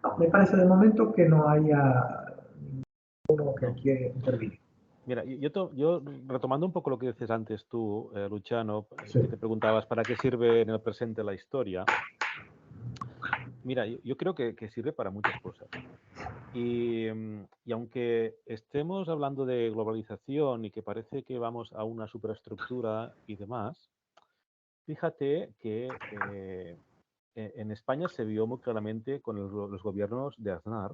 No, me parece de momento que no haya ninguno que quiere intervenir. Mira, yo retomando un poco lo que dices antes tú, Luciano, Sí. que te preguntabas para qué sirve en el presente la historia. Mira, yo creo que sirve para muchas cosas. Y aunque estemos hablando de globalización y que parece que vamos a una superestructura y demás, fíjate que en España se vio muy claramente con los gobiernos de Aznar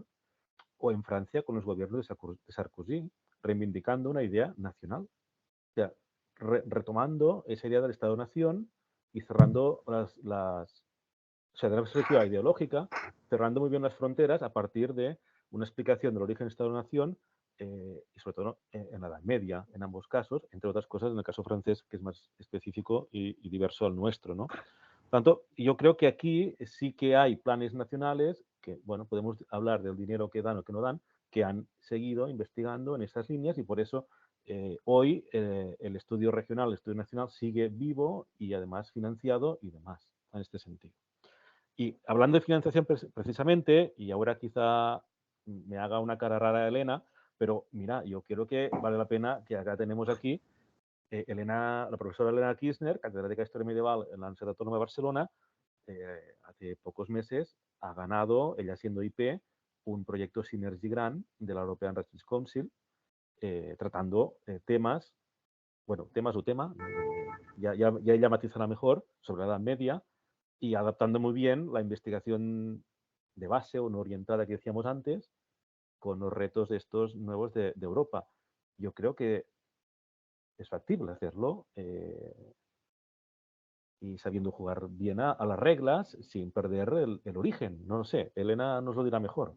o en Francia con los gobiernos de Sarkozy, reivindicando una idea nacional. O sea, retomando esa idea del Estado-Nación y cerrando o sea, de una perspectiva ideológica, cerrando muy bien las fronteras a partir de una explicación del origen Estado-Nación y sobre todo en la Edad Media, en ambos casos, entre otras cosas en el caso francés, que es más específico y diverso al nuestro, ¿no? Por tanto, yo creo que aquí sí que hay planes nacionales que, bueno, podemos hablar del dinero que dan o que no dan, que han seguido investigando en estas líneas y por eso hoy el estudio regional, el estudio nacional sigue vivo y además financiado y demás en este sentido. Y hablando de financiación precisamente, y ahora quizá me haga una cara rara Elena, pero mira, yo creo que vale la pena que acá tenemos aquí la profesora Elena Kirchner, catedrática de Historia Medieval en la Universidad Autónoma de Barcelona, hace pocos meses ha ganado, ella siendo IP, un proyecto Synergy Grant de la European Research Council, tratando temas, bueno, temas o tema, ya ella matizará mejor, sobre la Edad Media, y adaptando muy bien la investigación de base o no orientada que decíamos antes, con los retos de estos nuevos de Europa. Yo creo que es factible hacerlo y sabiendo jugar bien a las reglas sin perder el origen. No lo sé, Elena nos lo dirá mejor.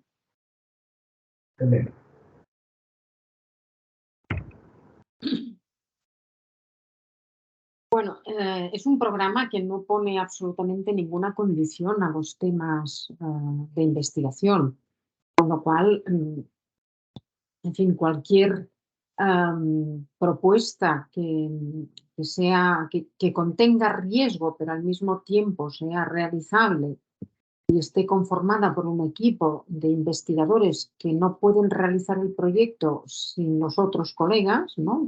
Elena. Bueno, es un programa que no pone absolutamente ninguna condición a los temas de investigación, con lo cual, en fin, cualquier propuesta que contenga riesgo, pero al mismo tiempo sea realizable y esté conformada por un equipo de investigadores que no pueden realizar el proyecto sin los otros colegas, ¿no?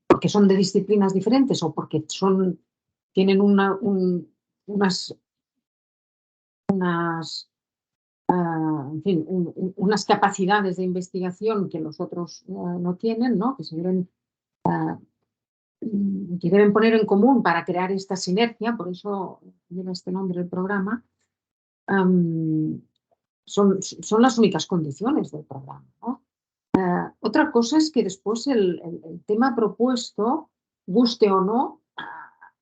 Porque son de disciplinas diferentes o porque tienen en fin, unas capacidades de investigación que los otros no tienen, ¿no? Que deben poner en común para crear esta sinergia, por eso lleva este nombre el programa, son las únicas condiciones del programa, ¿no? Otra cosa es que después el tema propuesto guste o no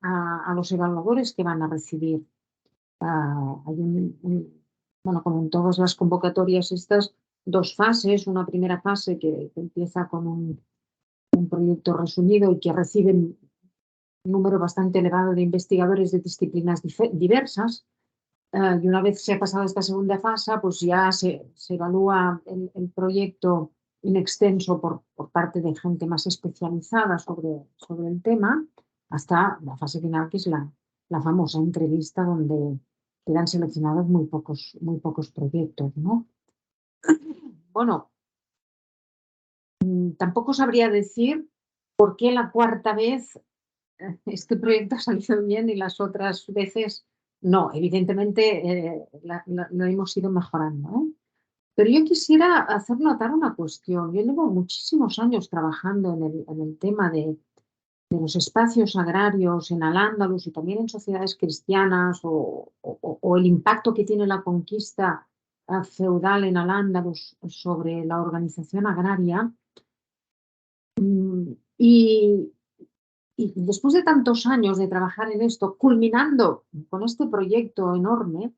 a los evaluadores que van a recibir. Hay bueno, como en todas las convocatorias estas, dos fases. Una primera fase que empieza con un proyecto resumido y que reciben un número bastante elevado de investigadores de disciplinas diversas. Y una vez se ha pasado esta segunda fase, pues ya se evalúa el proyecto in extenso por parte de gente más especializada sobre el tema, hasta la fase final, que es la famosa entrevista donde quedan seleccionados muy pocos proyectos, ¿no? Bueno, tampoco sabría decir por qué la cuarta vez este proyecto ha salido bien y las otras veces no. Evidentemente lo hemos ido mejorando, ¿eh? Pero yo quisiera hacer notar una cuestión. Yo llevo muchísimos años trabajando en el tema de los espacios agrarios en Al-Ándalus y también en sociedades cristianas o el impacto que tiene la conquista feudal en Al-Ándalus sobre la organización agraria. Y después de tantos años de trabajar en esto, culminando con este proyecto enorme,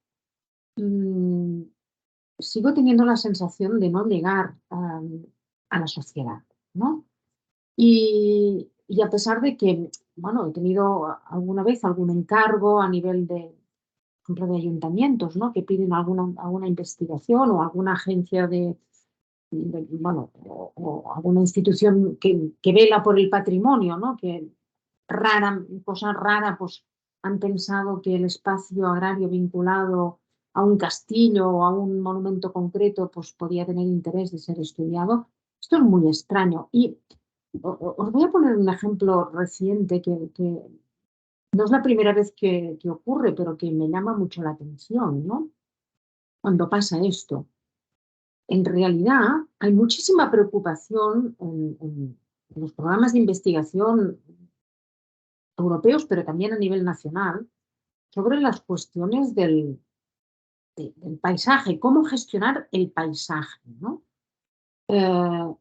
sigo teniendo la sensación de no llegar a la sociedad, ¿no? Y a pesar de que, bueno, he tenido alguna vez algún encargo a nivel de, por ejemplo, de ayuntamientos, ¿no? Que piden alguna investigación o alguna agencia bueno, o alguna institución que vela por el patrimonio, ¿no? Que cosa rara, pues han pensado que el espacio agrario vinculado a un castillo o a un monumento concreto, pues podía tener interés de ser estudiado. Esto es muy extraño. Y os voy a poner un ejemplo reciente que no es la primera vez que ocurre, pero que me llama mucho la atención, ¿no? Cuando pasa esto. En realidad hay muchísima preocupación en los programas de investigación europeos, pero también a nivel nacional, sobre las cuestiones del paisaje, cómo gestionar el paisaje, ¿no?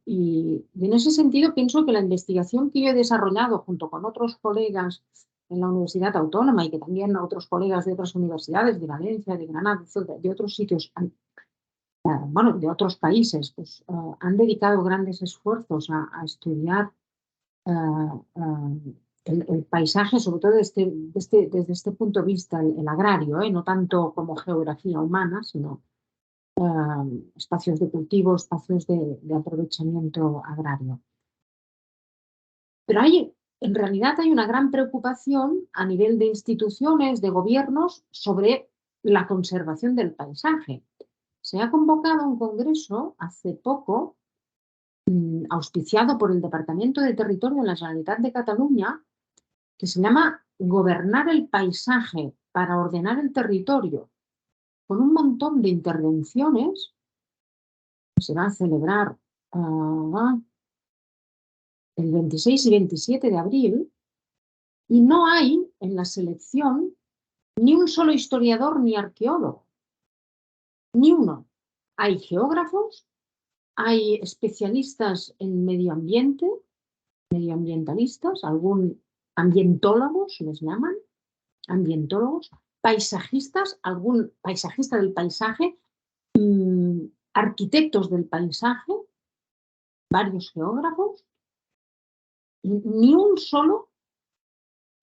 Y en ese sentido pienso que la investigación que yo he desarrollado junto con otros colegas en la Universidad Autónoma y que también otros colegas de otras universidades, de Valencia, de Granada, de otros sitios, bueno, de otros países, pues han dedicado grandes esfuerzos a estudiar el paisaje, sobre todo desde este punto de vista, el agrario, no tanto como geografía humana, sino espacios de cultivo, espacios de aprovechamiento agrario. Pero en realidad hay una gran preocupación a nivel de instituciones, de gobiernos, sobre la conservación del paisaje. Se ha convocado un congreso hace poco, auspiciado por el Departamento de Territorio de la Generalitat de Cataluña, que se llama Gobernar el paisaje para ordenar el territorio, con un montón de intervenciones que se van a celebrar el 26 y 27 de abril, y no hay en la selección ni un solo historiador ni arqueólogo, ni uno. Hay geógrafos, hay especialistas en medio ambiente, medioambientalistas, algún ambientólogos les llaman, ambientólogos, paisajistas, algún paisajista del paisaje, arquitectos del paisaje, varios geógrafos, ni un solo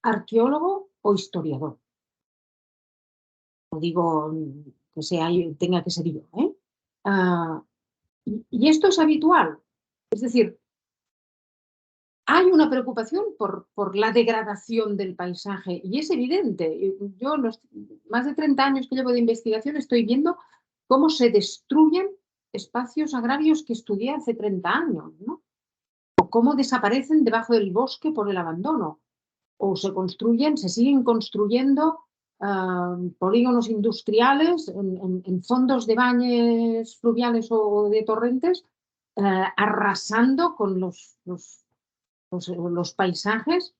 arqueólogo o historiador. No digo que tenga que ser yo, ¿eh? Y esto es habitual. Es decir, hay una preocupación por la degradación del paisaje y es evidente. Yo, más de 30 años que llevo de investigación, estoy viendo cómo se destruyen espacios agrarios que estudié hace 30 años, ¿no? O cómo desaparecen debajo del bosque por el abandono. O se siguen construyendo polígonos industriales en fondos de bañes fluviales o de torrentes, arrasando con los paisajes,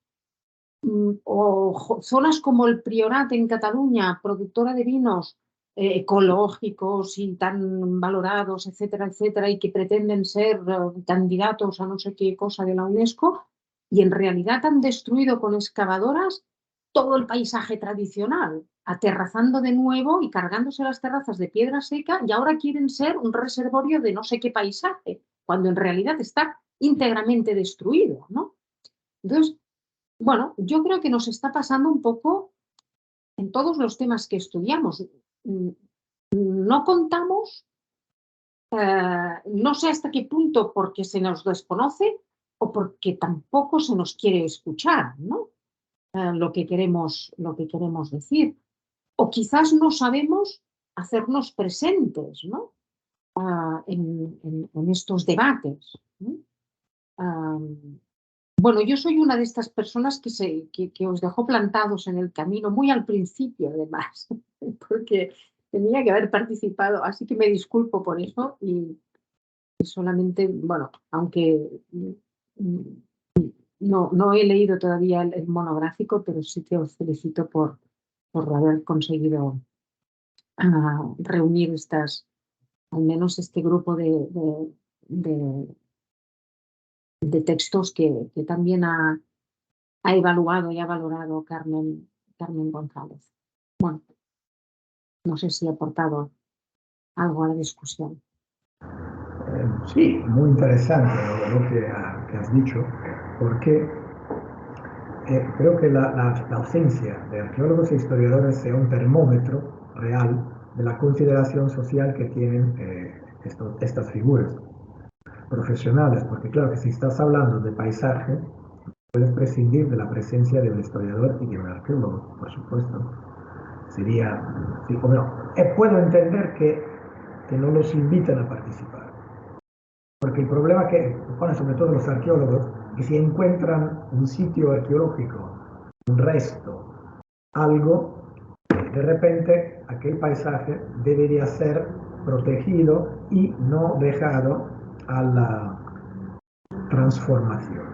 o zonas como el Priorat en Cataluña, productora de vinos ecológicos y tan valorados, etcétera, etcétera, y que pretenden ser candidatos a no sé qué cosa de la UNESCO, y en realidad han destruido con excavadoras todo el paisaje tradicional, aterrazando de nuevo y cargándose las terrazas de piedra seca, y ahora quieren ser un reservorio de no sé qué paisaje, cuando en realidad está íntegramente destruido, ¿no? Entonces, bueno, yo creo que nos está pasando un poco en todos los temas que estudiamos. No contamos, no sé hasta qué punto porque se nos desconoce o porque tampoco se nos quiere escuchar, ¿no? Lo que queremos decir. O quizás no sabemos hacernos presentes, ¿no? En estos debates, ¿no? Bueno, yo soy una de estas personas que os dejó plantados en el camino, muy al principio además, porque tenía que haber participado, así que me disculpo por eso y solamente, bueno, aunque no he leído todavía el monográfico, pero sí que os felicito por haber conseguido reunir al menos este grupo de textos que también ha evaluado y ha valorado Carmen González. Bueno, no sé si ha aportado algo a la discusión. Sí, muy interesante lo que has dicho, porque creo que la ausencia de arqueólogos e historiadores sea un termómetro real de la consideración social que tienen estas figuras profesionales, porque claro que si estás hablando de paisaje, puedes prescindir de la presencia de un historiador y de un arqueólogo, por supuesto. Sería, sí, bueno, puedo entender que no los invitan a participar, porque el problema que ponen sobre todo los arqueólogos, que si encuentran un sitio arqueológico, un resto, algo, de repente aquel paisaje debería ser protegido y no dejado a la transformación.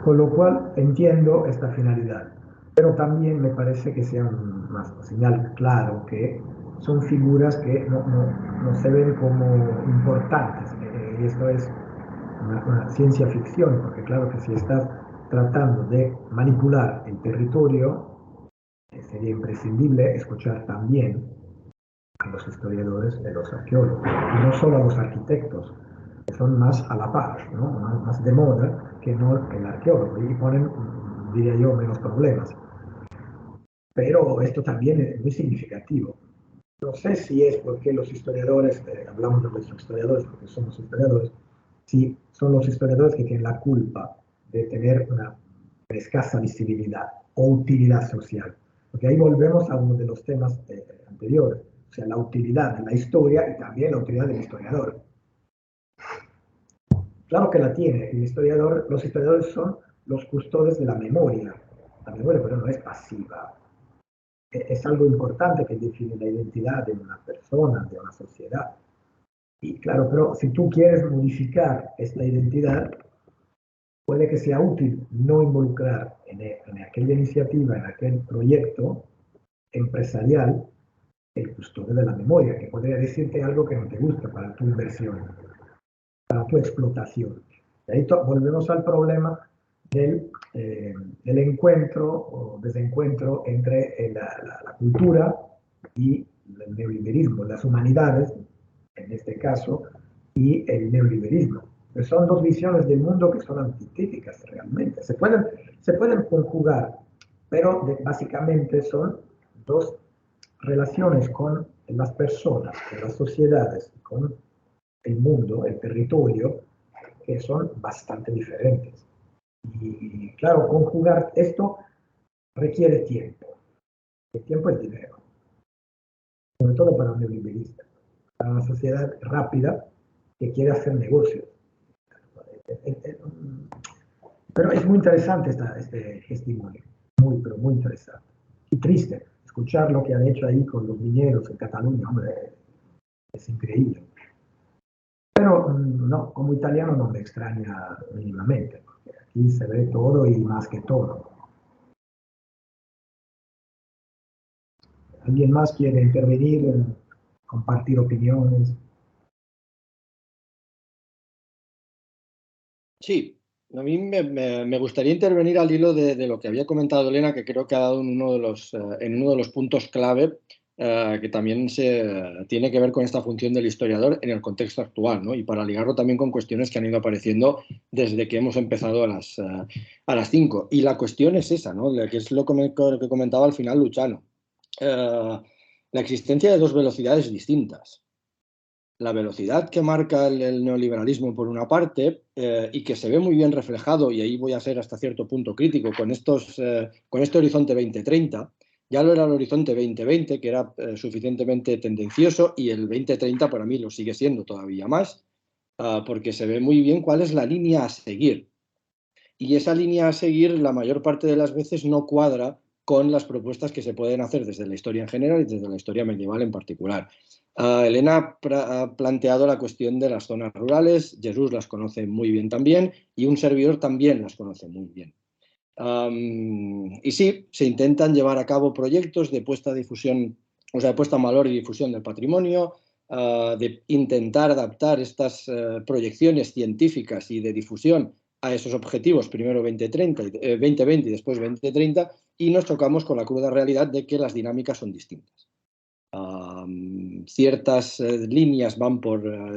Con lo cual entiendo esta finalidad, pero también me parece que sea una señal claro que son figuras que no se ven como importantes. Y esto es una ciencia ficción, porque claro que si estás tratando de manipular el territorio, sería imprescindible escuchar también a los historiadores y a los arqueólogos, y no solo a los arquitectos, que son más a la par, ¿no? Más de moda que no el arqueólogo, y ponen, diría yo, menos problemas. Pero esto también es muy significativo. No sé si es porque los historiadores, hablamos de los historiadores porque somos historiadores, si son los historiadores que tienen la culpa de tener una escasa visibilidad o utilidad social. Porque ahí volvemos a uno de los temas anteriores, o sea, la utilidad de la historia y también la utilidad del historiador. Claro que la tiene, el historiador, los historiadores son los custodios de la memoria pero no es pasiva. Es algo importante que define la identidad de una persona, de una sociedad. Y claro, pero si tú quieres modificar esta identidad, puede que sea útil no involucrar en aquella iniciativa, en aquel proyecto empresarial, el custodio de la memoria, que podría decirte algo que no te gusta para tu inversión, para tu explotación. Y ahí volvemos al problema del encuentro o desencuentro entre la cultura y el neoliberismo, las humanidades, en este caso, y el neoliberismo. Pues son dos visiones del mundo que son antitéticas realmente. Se pueden conjugar, pero básicamente son dos relaciones con las personas, con las sociedades, con el mundo, el territorio, que son bastante diferentes. Y claro, conjugar esto requiere tiempo. El tiempo es dinero, sobre todo para un neoliberista, para una sociedad rápida que quiere hacer negocios. Pero es muy interesante este testimonio, pero muy interesante. Y triste escuchar lo que han hecho ahí con los mineros en Cataluña, hombre, es increíble. Pero no, como italiano no me extraña mínimamente, porque aquí se ve todo y más que todo. ¿Alguien más quiere intervenir, compartir opiniones? Sí, a mí me gustaría intervenir al hilo de lo que había comentado Elena, que creo que ha dado en uno de los puntos clave que también tiene que ver con esta función del historiador en el contexto actual, ¿no? Y para ligarlo también con cuestiones que han ido apareciendo desde que hemos empezado a las 5. Y la cuestión es esa, ¿no? Que es lo que comentaba al final Luciano. La existencia de dos velocidades distintas. La velocidad que marca el neoliberalismo por una parte y que se ve muy bien reflejado, y ahí voy a ser hasta cierto punto crítico, con este horizonte 2030. Ya lo era el horizonte 2020, que era suficientemente tendencioso, y el 2030 para mí lo sigue siendo todavía más, porque se ve muy bien cuál es la línea a seguir. y esa línea a seguir la mayor parte de las veces no cuadra con las propuestas que se pueden hacer desde la historia en general y desde la historia medieval en particular. Elena ha planteado la cuestión de las zonas rurales, Jesús las conoce muy bien también y un servidor también las conoce muy bien. Y sí, se intentan llevar a cabo proyectos de puesta a difusión, o sea, de puesta en valor y difusión del patrimonio, de intentar adaptar estas proyecciones científicas y de difusión a esos objetivos, primero 2020 y después 2030, y nos chocamos con la cruda realidad de que las dinámicas son distintas. Ciertas líneas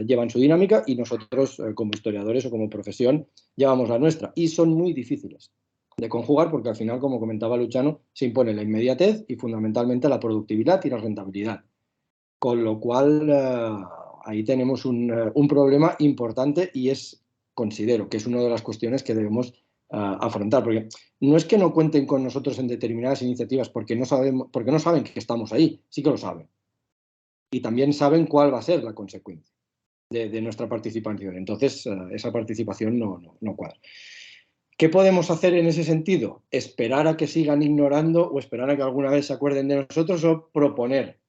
llevan su dinámica y nosotros, como historiadores o como profesión, llevamos la nuestra, y son muy difíciles de conjugar porque al final, como comentaba Luciano, se impone la inmediatez y fundamentalmente la productividad y la rentabilidad. Con lo cual, ahí tenemos un problema importante y considero que es una de las cuestiones que debemos afrontar, porque no es que no cuenten con nosotros en determinadas iniciativas porque no saben que estamos ahí, sí que lo saben. Y también saben cuál va a ser la consecuencia de nuestra participación. Entonces, esa participación no cuadra. ¿Qué podemos hacer en ese sentido? ¿Esperar a que sigan ignorando o esperar a que alguna vez se acuerden de nosotros o proponer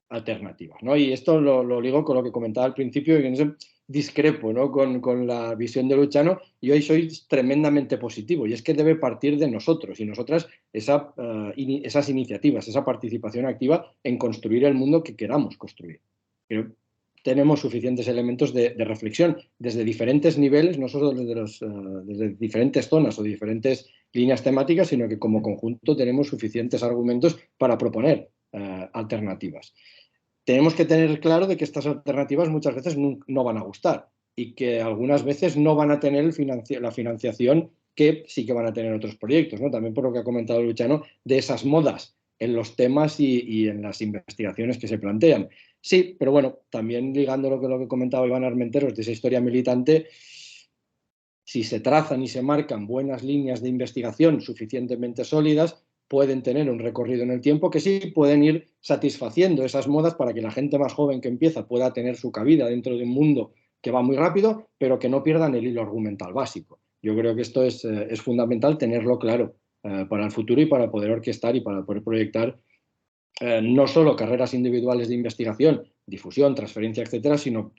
alternativas, ¿no? Y esto lo ligo con lo que comentaba al principio y en eso discrepo, ¿no? con la visión de Luciano, y hoy soy tremendamente positivo y es que debe partir de nosotros y nosotras esas iniciativas, esa participación activa en construir el mundo que queramos construir. Pero tenemos suficientes elementos de reflexión desde diferentes niveles, no solo desde diferentes zonas o diferentes líneas temáticas, sino que como conjunto tenemos suficientes argumentos para proponer alternativas. Tenemos que tener claro de que estas alternativas muchas veces no van a gustar y que algunas veces no van a tener la financiación que sí que van a tener otros proyectos, ¿no? También por lo que ha comentado Luciano, de esas modas en los temas y en las investigaciones que se plantean. Sí, pero bueno, también ligando lo que comentaba Iván Armenteros de esa historia militante, si se trazan y se marcan buenas líneas de investigación suficientemente sólidas, pueden tener un recorrido en el tiempo que sí pueden ir satisfaciendo esas modas para que la gente más joven que empieza pueda tener su cabida dentro de un mundo que va muy rápido, pero que no pierdan el hilo argumental básico. Yo creo que esto es fundamental tenerlo claro para el futuro y para poder orquestar y para poder proyectar no solo carreras individuales de investigación, difusión, transferencia, etcétera, sino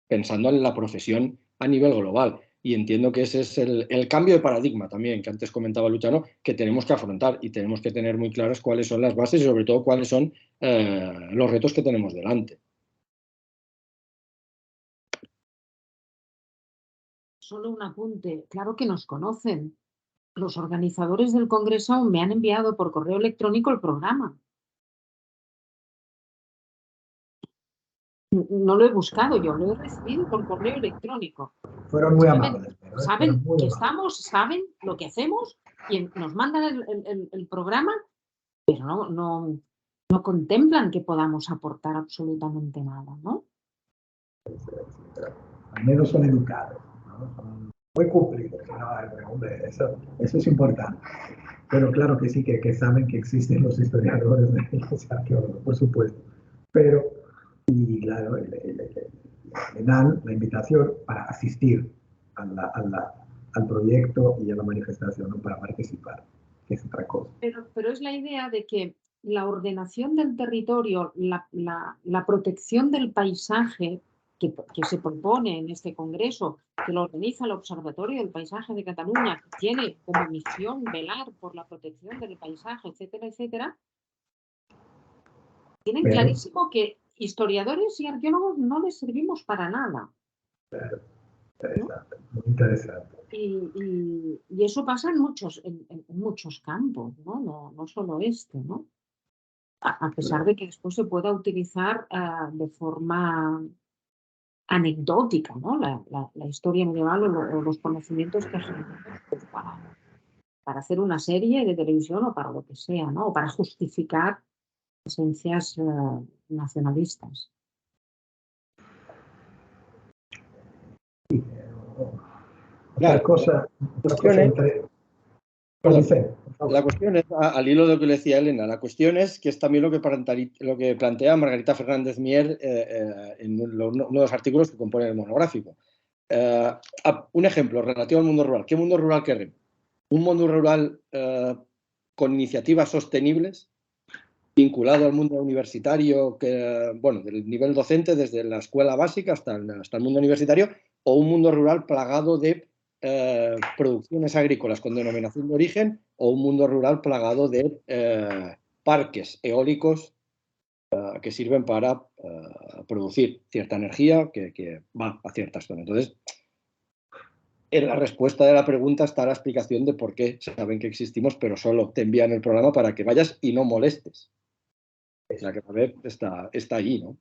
pensando en la profesión a nivel global. Y entiendo que ese es el cambio de paradigma también, que antes comentaba Luciano, que tenemos que afrontar y tenemos que tener muy claras cuáles son las bases y sobre todo cuáles son los retos que tenemos delante. Solo un apunte. Claro que nos conocen. Los organizadores del Congreso me han enviado por correo electrónico el programa. No lo he buscado yo, lo he recibido por correo electrónico. Fueron muy amables. Saben que estamos, saben lo que hacemos y nos mandan el programa, pero no contemplan que podamos aportar absolutamente nada, ¿no? Al menos son educados, ¿no? Son muy cumplidos. No, hombre, eso es importante. Pero claro que sí, que saben que existen los historiadores, los arqueólogos, por supuesto. Pero, y claro, le dan la invitación para asistir al proyecto y a la manifestación, ¿no? Para participar, que es otra cosa. Pero es la idea de que la ordenación del territorio, la protección del paisaje que se propone en este congreso, que lo organiza el Observatorio del Paisaje de Cataluña, que tiene como misión velar por la protección del paisaje, etcétera, etcétera, tienen clarísimo que historiadores y arqueólogos no les servimos para nada. Claro, interesante, ¿no? Muy interesante. Y eso pasa en muchos campos, ¿no? No solo este, ¿no? A pesar de que después se pueda utilizar de forma anecdótica, ¿no? La historia medieval o los conocimientos que generamos pues, para hacer una serie de televisión o para lo que sea, ¿no? O para justificar esencias nacionalistas. Claro, cosa la cuestión es, al hilo de lo que le decía Elena, la cuestión es que es también lo que plantea Margarita Fernández Mier en uno de los artículos que componen el monográfico. Un ejemplo relativo al mundo rural. ¿Qué mundo rural queremos? ¿Un mundo rural con iniciativas sostenibles, vinculado al mundo universitario, bueno, del nivel docente, desde la escuela básica hasta el mundo universitario, o un mundo rural plagado de producciones agrícolas con denominación de origen, o un mundo rural plagado de parques eólicos que sirven para producir cierta energía que va a ciertas zonas? Entonces, en la respuesta de la pregunta está la explicación de por qué saben que existimos, pero solo te envían el programa para que vayas y no molestes. La que web está allí, ¿no?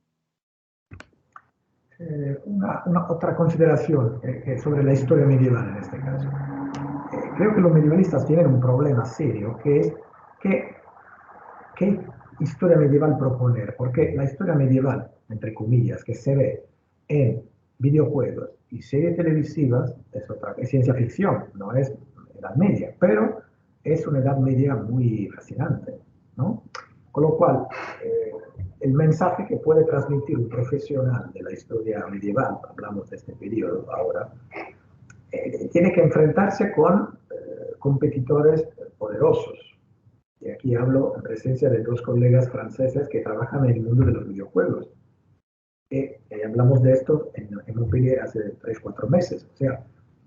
Una otra consideración sobre la historia medieval en este caso. Creo que los medievalistas tienen un problema serio, que es qué historia medieval proponer, porque la historia medieval, entre comillas, que se ve en videojuegos y series televisivas es ciencia ficción, no es Edad Media, pero es una Edad Media muy fascinante, ¿no? Con lo cual, el mensaje que puede transmitir un profesional de la historia medieval, hablamos de este periodo ahora, tiene que enfrentarse con competidores poderosos. Y aquí hablo en presencia de dos colegas franceses que trabajan en el mundo de los videojuegos. Hablamos de esto en Montpellier hace 3-4 meses. O sea,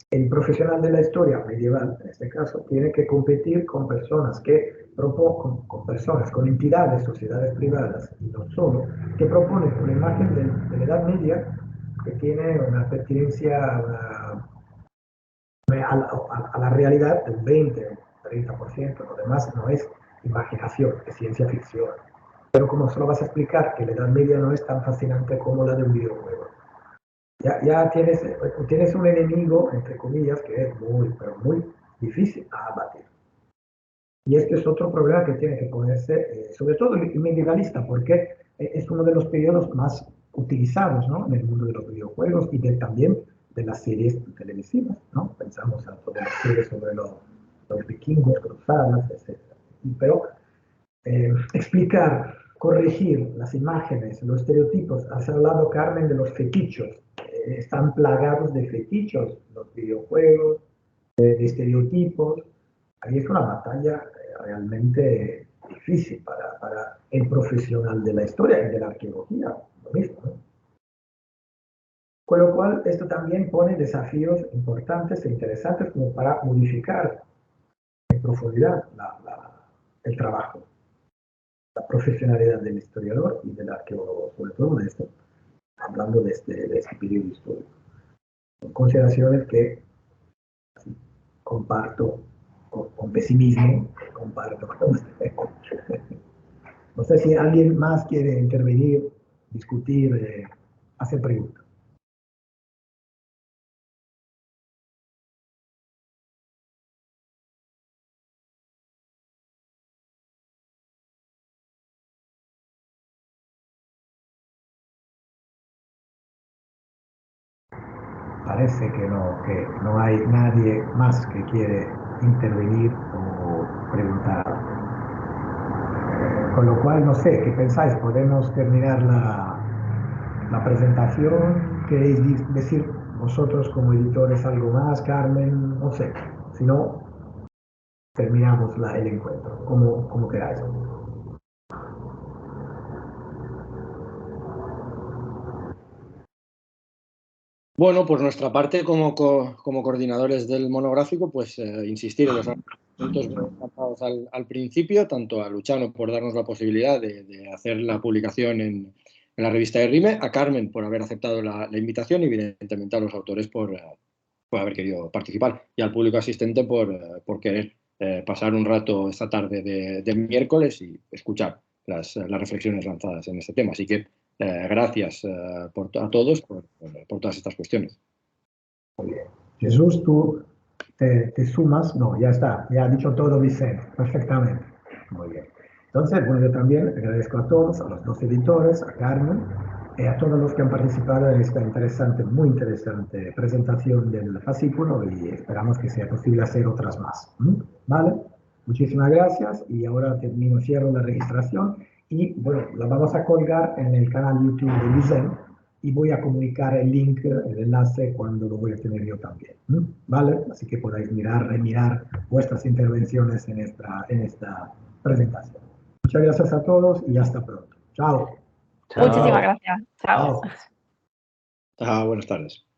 el profesional de la historia medieval, en este caso, tiene que competir con personas con personas, con entidades, sociedades privadas, y no solo, que proponen una imagen de la Edad Media que tiene una pertinencia a la realidad del 20-30%. Lo demás no es imaginación, es ciencia ficción. Pero como solo vas a explicar que la Edad Media no es tan fascinante como la de un videojuego, ya tienes un enemigo, entre comillas, que es pero muy difícil a abatir. Y este es otro problema que tiene que ponerse, sobre todo el medievalista, porque es uno de los periodos más utilizados, ¿no?, en el mundo de los videojuegos y también de las series televisivas, ¿no? Pensamos a todas las series sobre los vikingos, cruzadas, etc. Pero explicar, corregir las imágenes, los estereotipos. Has hablado, Carmen, de los fetichos. Están plagados de fetichos los videojuegos, de estereotipos. Ahí es una batalla realmente difícil para el profesional de la historia y de la arqueología, lo mismo, ¿no? Con lo cual, esto también pone desafíos importantes e interesantes como para modificar en profundidad el trabajo, la profesionalidad del historiador y del arqueólogo, sobre todo de esto, hablando de este periodo histórico. Son consideraciones que comparto con pesimismo, comparto con usted. No sé si alguien más quiere intervenir, discutir, hacer preguntas. Parece que no hay nadie más que quiere intervenir o preguntar. Con lo cual, no sé, ¿qué pensáis? ¿Podemos terminar la presentación? ¿Queréis decir vosotros como editores algo más, Carmen? No sé. Si no, terminamos el encuentro, como queráis. Bueno, por nuestra parte, como coordinadores del monográfico, pues insistir en los puntos lanzados al principio, tanto a Luciano por darnos la posibilidad de hacer la publicación en la revista de RIME, a Carmen por haber aceptado la invitación y evidentemente a los autores por haber querido participar, y al público asistente por querer pasar un rato esta tarde de miércoles y escuchar las reflexiones lanzadas en este tema. Así que gracias a todos por todas estas cuestiones. Muy bien. Jesús, tú te sumas. No, ya está, ya ha dicho todo Vicente, perfectamente. Muy bien. Entonces, bueno, yo también agradezco a todos, a los dos editores, a Carmen, y a todos los que han participado en esta muy interesante presentación del fascículo, y esperamos que sea posible hacer otras más. ¿Vale? Muchísimas gracias, y ahora cierro la registración, y bueno, la vamos a colgar en el canal YouTube de Vicente, y voy a comunicar el link, el enlace, cuando lo voy a tener yo también. ¿Vale? Así que podáis remirar vuestras intervenciones en esta presentación. Muchas gracias a todos y hasta pronto. Chao. Muchísimas gracias. Chao. Chao. Buenas tardes.